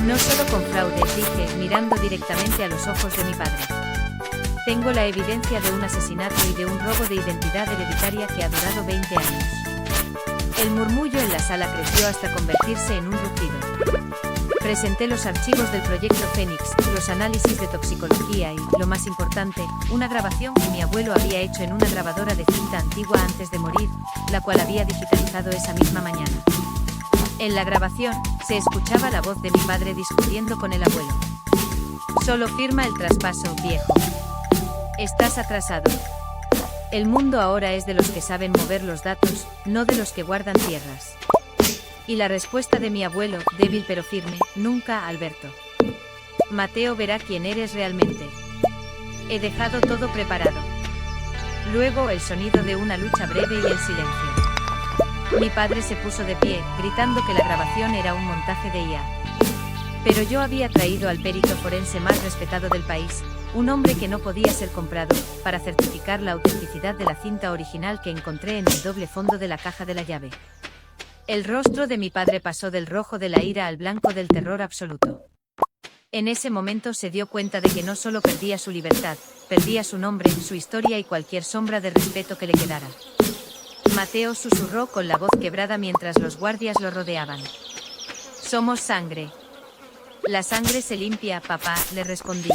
No solo con fraude, dije, mirando directamente a los ojos de mi padre. Tengo la evidencia de un asesinato y de un robo de identidad hereditaria que ha durado 20 años. El murmullo en la sala creció hasta convertirse en un rugido. Presenté los archivos del proyecto Fénix, los análisis de toxicología y, lo más importante, una grabación que mi abuelo había hecho en una grabadora de cinta antigua antes de morir, la cual había digitalizado esa misma mañana. En la grabación, se escuchaba la voz de mi padre discutiendo con el abuelo. Solo firma el traspaso, viejo. Estás atrasado. El mundo ahora es de los que saben mover los datos, no de los que guardan tierras. Y la respuesta de mi abuelo, débil pero firme, nunca, Alberto. Mateo verá quién eres realmente. He dejado todo preparado. Luego el sonido de una lucha breve y el silencio. Mi padre se puso de pie, gritando que la grabación era un montaje de IA. Pero yo había traído al perito forense más respetado del país, un hombre que no podía ser comprado, para certificar la autenticidad de la cinta original que encontré en el doble fondo de la caja de la llave. El rostro de mi padre pasó del rojo de la ira al blanco del terror absoluto. En ese momento se dio cuenta de que no solo perdía su libertad, perdía su nombre, su historia y cualquier sombra de respeto que le quedara. Mateo susurró con la voz quebrada mientras los guardias lo rodeaban. Somos sangre. La sangre se limpia, papá, le respondí.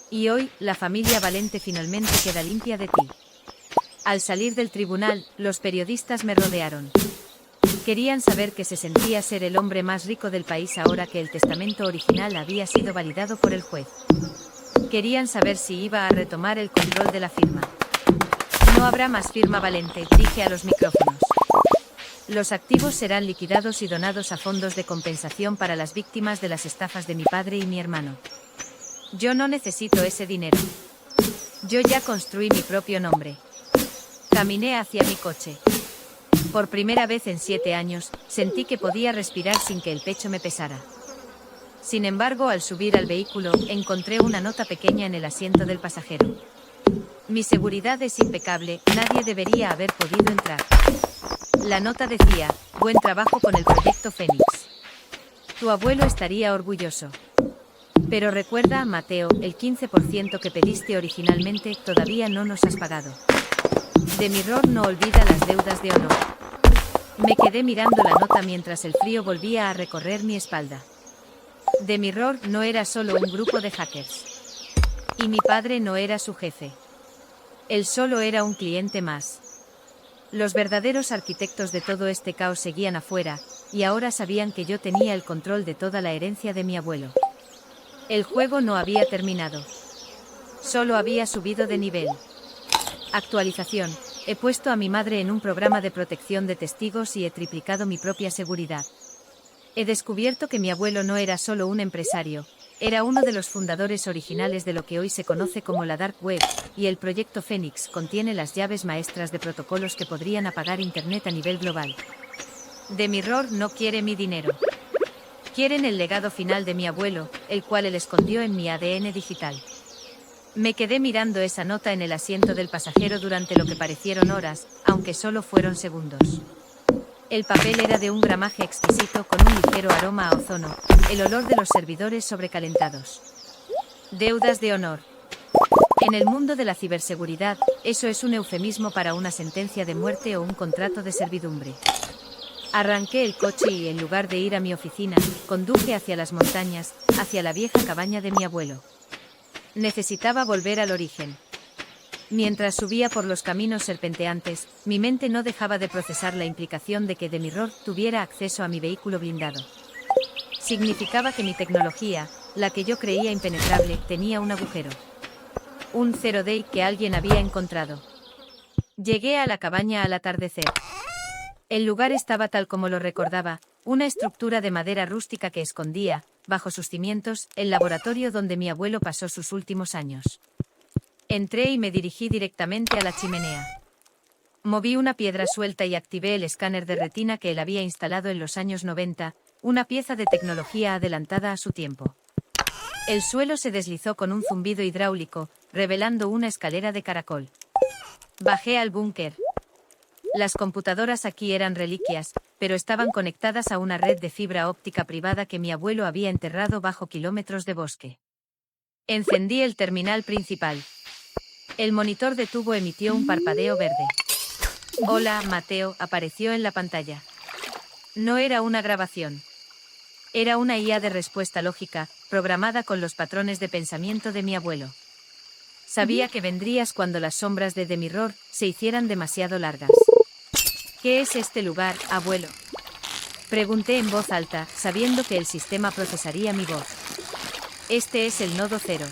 Y hoy, la familia Valente finalmente queda limpia de ti. Al salir del tribunal, los periodistas me rodearon. Querían saber qué se sentía ser el hombre más rico del país ahora que el testamento original había sido validado por el juez. Querían saber si iba a retomar el control de la firma. No habrá más firma Valente, dije a los micrófonos. Los activos serán liquidados y donados a fondos de compensación para las víctimas de las estafas de mi padre y mi hermano. Yo no necesito ese dinero. Yo ya construí mi propio nombre. Caminé hacia mi coche. Por primera vez en 7 años, sentí que podía respirar sin que el pecho me pesara. Sin embargo, al subir al vehículo, encontré una nota pequeña en el asiento del pasajero. Mi seguridad es impecable, nadie debería haber podido entrar. La nota decía, buen trabajo con el proyecto Fénix. Tu abuelo estaría orgulloso. Pero recuerda, Mateo, el 15% que pediste originalmente todavía no nos has pagado. De Mirror no olvida las deudas de honor. Me quedé mirando la nota mientras el frío volvía a recorrer mi espalda. The Mirror no era solo un grupo de hackers. Y mi padre no era su jefe. Él solo era un cliente más. Los verdaderos arquitectos de todo este caos seguían afuera, y ahora sabían que yo tenía el control de toda la herencia de mi abuelo. El juego no había terminado. Solo había subido de nivel. Actualización. He puesto a mi madre en un programa de protección de testigos y he triplicado mi propia seguridad. He descubierto que mi abuelo no era solo un empresario, era uno de los fundadores originales de lo que hoy se conoce como la Dark Web, y el proyecto Fénix contiene las llaves maestras de protocolos que podrían apagar Internet a nivel global. The Mirror no quiere mi dinero. Quieren el legado final de mi abuelo, el cual él escondió en mi ADN digital. Me quedé mirando esa nota en el asiento del pasajero durante lo que parecieron horas, aunque solo fueron segundos. El papel era de un gramaje exquisito con un ligero aroma a ozono, el olor de los servidores sobrecalentados. Deudas de honor. En el mundo de la ciberseguridad, eso es un eufemismo para una sentencia de muerte o un contrato de servidumbre. Arranqué el coche y, en lugar de ir a mi oficina, conduje hacia las montañas, hacia la vieja cabaña de mi abuelo. Necesitaba volver al origen. Mientras subía por los caminos serpenteantes, mi mente no dejaba de procesar la implicación de que The Mirror tuviera acceso a mi vehículo blindado. Significaba que mi tecnología, la que yo creía impenetrable, tenía un agujero. Un zero day que alguien había encontrado. Llegué a la cabaña al atardecer. El lugar estaba tal como lo recordaba, una estructura de madera rústica que escondía, bajo sus cimientos, el laboratorio donde mi abuelo pasó sus últimos años. Entré y me dirigí directamente a la chimenea. Moví una piedra suelta y activé el escáner de retina que él había instalado en los años 90, una pieza de tecnología adelantada a su tiempo. El suelo se deslizó con un zumbido hidráulico, revelando una escalera de caracol. Bajé al búnker. Las computadoras aquí eran reliquias, pero estaban conectadas a una red de fibra óptica privada que mi abuelo había enterrado bajo kilómetros de bosque. Encendí el terminal principal. El monitor de tubo emitió un parpadeo verde. Hola, Mateo, apareció en la pantalla. No era una grabación. Era una IA de respuesta lógica, programada con los patrones de pensamiento de mi abuelo. Sabía que vendrías cuando las sombras de The Mirror se hicieran demasiado largas. ¿Qué es este lugar, abuelo? Pregunté en voz alta, sabiendo que el sistema procesaría mi voz. Este es el nodo 0.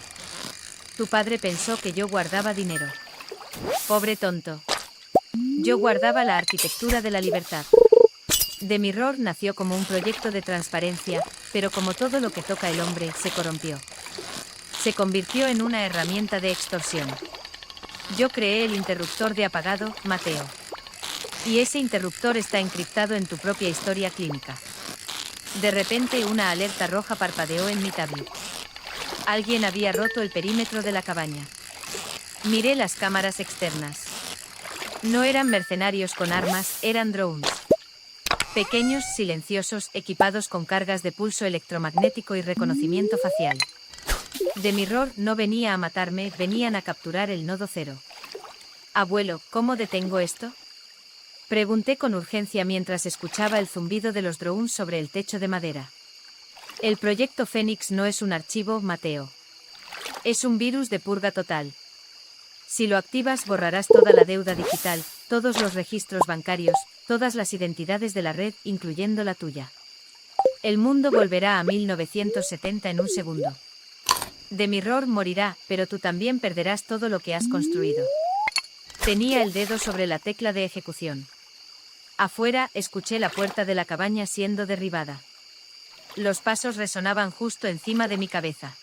Tu padre pensó que yo guardaba dinero. Pobre tonto. Yo guardaba la arquitectura de la libertad. The Mirror nació como un proyecto de transparencia, pero como todo lo que toca el hombre, se corrompió. Se convirtió en una herramienta de extorsión. Yo creé el interruptor de apagado, Mateo. Y ese interruptor está encriptado en tu propia historia clínica. De repente una alerta roja parpadeó en mi tablet. Alguien había roto el perímetro de la cabaña. Miré las cámaras externas. No eran mercenarios con armas, eran drones. Pequeños, silenciosos, equipados con cargas de pulso electromagnético y reconocimiento facial. Demirror no venía a matarme, venían a capturar el nodo cero. Abuelo, ¿cómo detengo esto? Pregunté con urgencia mientras escuchaba el zumbido de los drones sobre el techo de madera. El proyecto Fénix no es un archivo, Mateo. Es un virus de purga total. Si lo activas borrarás toda la deuda digital, todos los registros bancarios, todas las identidades de la red, incluyendo la tuya. El mundo volverá a 1970 en un segundo. Demirror morirá, pero tú también perderás todo lo que has construido. Tenía el dedo sobre la tecla de ejecución. Afuera, escuché la puerta de la cabaña siendo derribada. Los pasos resonaban justo encima de mi cabeza.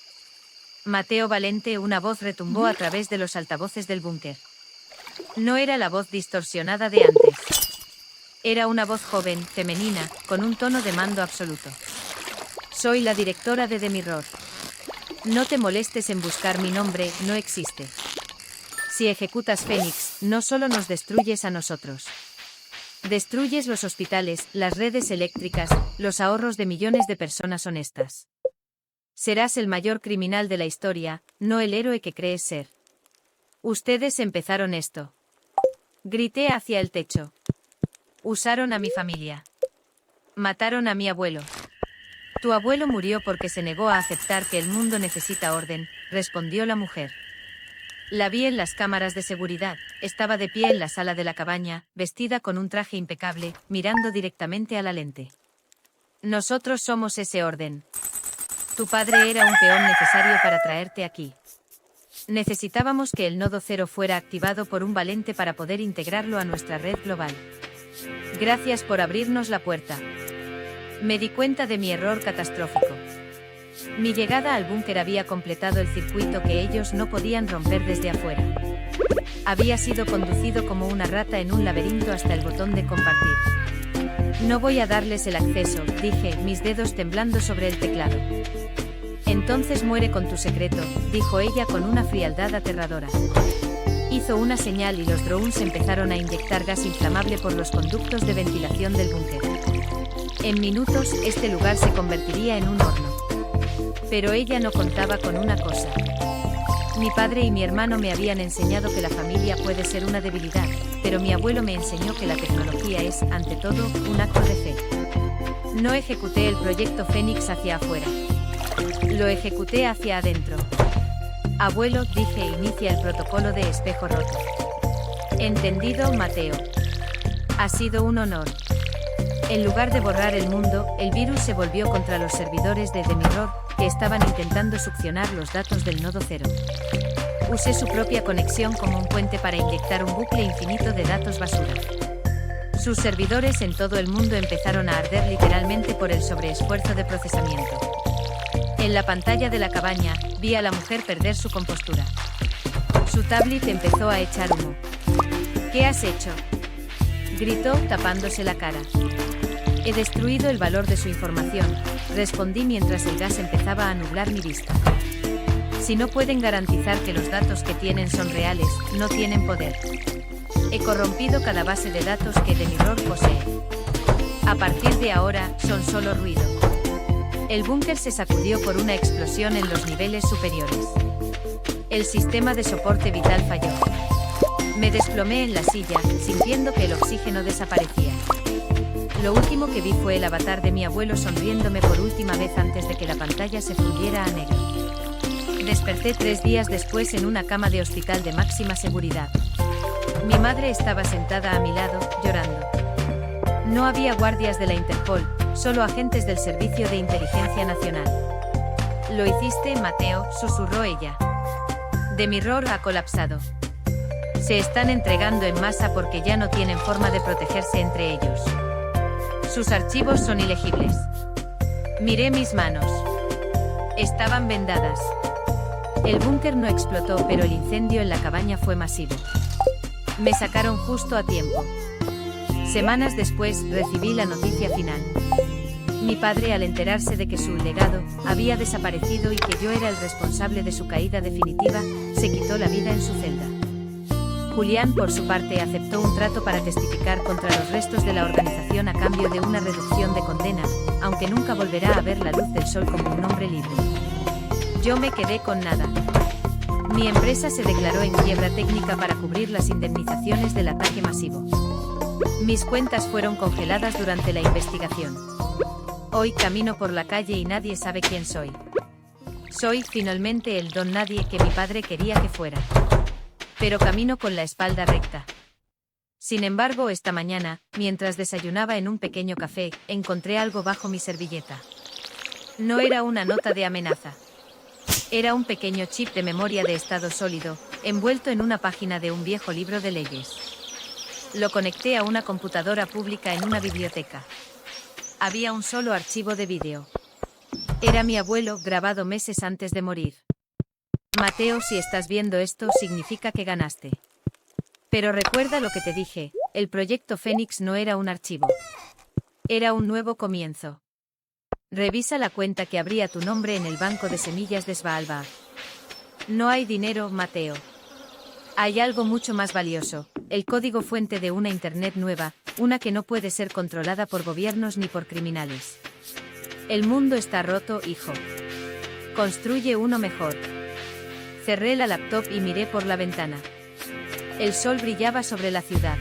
Mateo Valente, una voz retumbó a través de los altavoces del búnker. No era la voz distorsionada de antes. Era una voz joven, femenina, con un tono de mando absoluto. Soy la directora de Demirror. No te molestes en buscar mi nombre, no existe. Si ejecutas Fénix, no solo nos destruyes a nosotros. Destruyes los hospitales, las redes eléctricas, los ahorros de millones de personas honestas. Serás el mayor criminal de la historia, no el héroe que crees ser. Ustedes empezaron esto. Grité hacia el techo. Usaron a mi familia. Mataron a mi abuelo. Tu abuelo murió porque se negó a aceptar que el mundo necesita orden, respondió la mujer. La vi en las cámaras de seguridad, estaba de pie en la sala de la cabaña, vestida con un traje impecable, mirando directamente a la lente. Nosotros somos ese orden. Tu padre era un peón necesario para traerte aquí. Necesitábamos que el nodo cero fuera activado por un Valente para poder integrarlo a nuestra red global. Gracias por abrirnos la puerta. Me di cuenta de mi error catastrófico. Mi llegada al búnker había completado el circuito que ellos no podían romper desde afuera. Había sido conducido como una rata en un laberinto hasta el botón de compartir. No voy a darles el acceso, dije, mis dedos temblando sobre el teclado. Entonces muere con tu secreto, dijo ella con una frialdad aterradora. Hizo una señal y los drones empezaron a inyectar gas inflamable por los conductos de ventilación del búnker. En minutos, este lugar se convertiría en un horno. Pero ella no contaba con una cosa. Mi padre y mi hermano me habían enseñado que la familia puede ser una debilidad, pero mi abuelo me enseñó que la tecnología es, ante todo, un acto de fe. No ejecuté el proyecto Fénix hacia afuera. Lo ejecuté hacia adentro. Abuelo, dije, inicia el protocolo de espejo roto. Entendido, Mateo. Ha sido un honor. En lugar de borrar el mundo, el virus se volvió contra los servidores de Demirror, que estaban intentando succionar los datos del nodo cero. Usé su propia conexión como un puente para inyectar un bucle infinito de datos basura. Sus servidores en todo el mundo empezaron a arder literalmente por el sobreesfuerzo de procesamiento. En la pantalla de la cabaña, vi a la mujer perder su compostura. Su tablet empezó a echar humo. ¿Qué has hecho?, gritó, tapándose la cara. He destruido el valor de su información, respondí mientras el gas empezaba a nublar mi vista. Si no pueden garantizar que los datos que tienen son reales, no tienen poder. He corrompido cada base de datos que Demirror posee. A partir de ahora, son solo ruido. El búnker se sacudió por una explosión en los niveles superiores. El sistema de soporte vital falló. Me desplomé en la silla, sintiendo que el oxígeno desaparecía. Lo último que vi fue el avatar de mi abuelo sonriéndome por última vez antes de que la pantalla se fundiera a negro. Desperté 3 días después en una cama de hospital de máxima seguridad. Mi madre estaba sentada a mi lado, llorando. No había guardias de la Interpol, solo agentes del Servicio de Inteligencia Nacional. Lo hiciste, Mateo, susurró ella. Demirror ha colapsado. Se están entregando en masa porque ya no tienen forma de protegerse entre ellos. Sus archivos son ilegibles. Miré mis manos. Estaban vendadas. El búnker no explotó, pero el incendio en la cabaña fue masivo. Me sacaron justo a tiempo. Semanas después, recibí la noticia final. Mi padre, al enterarse de que su legado había desaparecido y que yo era el responsable de su caída definitiva, se quitó la vida en su celda. Julián, por su parte, aceptó un trato para testificar contra los restos de la organización a cambio de una reducción de condena, aunque nunca volverá a ver la luz del sol como un hombre libre. Yo me quedé con nada. Mi empresa se declaró en quiebra técnica para cubrir las indemnizaciones del ataque masivo. Mis cuentas fueron congeladas durante la investigación. Hoy camino por la calle y nadie sabe quién soy. Soy finalmente el don nadie que mi padre quería que fuera. Pero camino con la espalda recta. Sin embargo, esta mañana, mientras desayunaba en un pequeño café, encontré algo bajo mi servilleta. No era una nota de amenaza. Era un pequeño chip de memoria de estado sólido, envuelto en una página de un viejo libro de leyes. Lo conecté a una computadora pública en una biblioteca. Había un solo archivo de vídeo. Era mi abuelo, grabado meses antes de morir. Mateo, si estás viendo esto, significa que ganaste. Pero recuerda lo que te dije, el proyecto Fénix no era un archivo. Era un nuevo comienzo. Revisa la cuenta que abrí a tu nombre en el banco de semillas de Svalbard. No hay dinero, Mateo. Hay algo mucho más valioso, el código fuente de una Internet nueva, una que no puede ser controlada por gobiernos ni por criminales. El mundo está roto, hijo. Construye uno mejor. Cerré la laptop y miré por la ventana. El sol brillaba sobre la ciudad.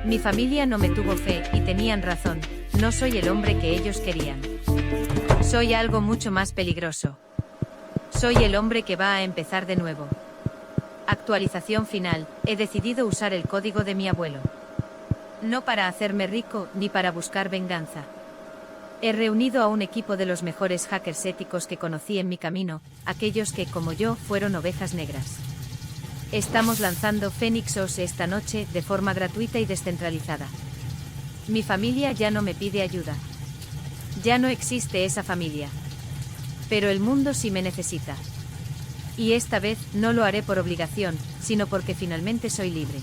Mi familia no me tuvo fe, y tenían razón, no soy el hombre que ellos querían. Soy algo mucho más peligroso. Soy el hombre que va a empezar de nuevo. Actualización final, he decidido usar el código de mi abuelo. No para hacerme rico, ni para buscar venganza. He reunido a un equipo de los mejores hackers éticos que conocí en mi camino, aquellos que, como yo, fueron ovejas negras. Estamos lanzando Phoenix OS esta noche, de forma gratuita y descentralizada. Mi familia ya no me pide ayuda. Ya no existe esa familia. Pero el mundo sí me necesita. Y esta vez, no lo haré por obligación, sino porque finalmente soy libre.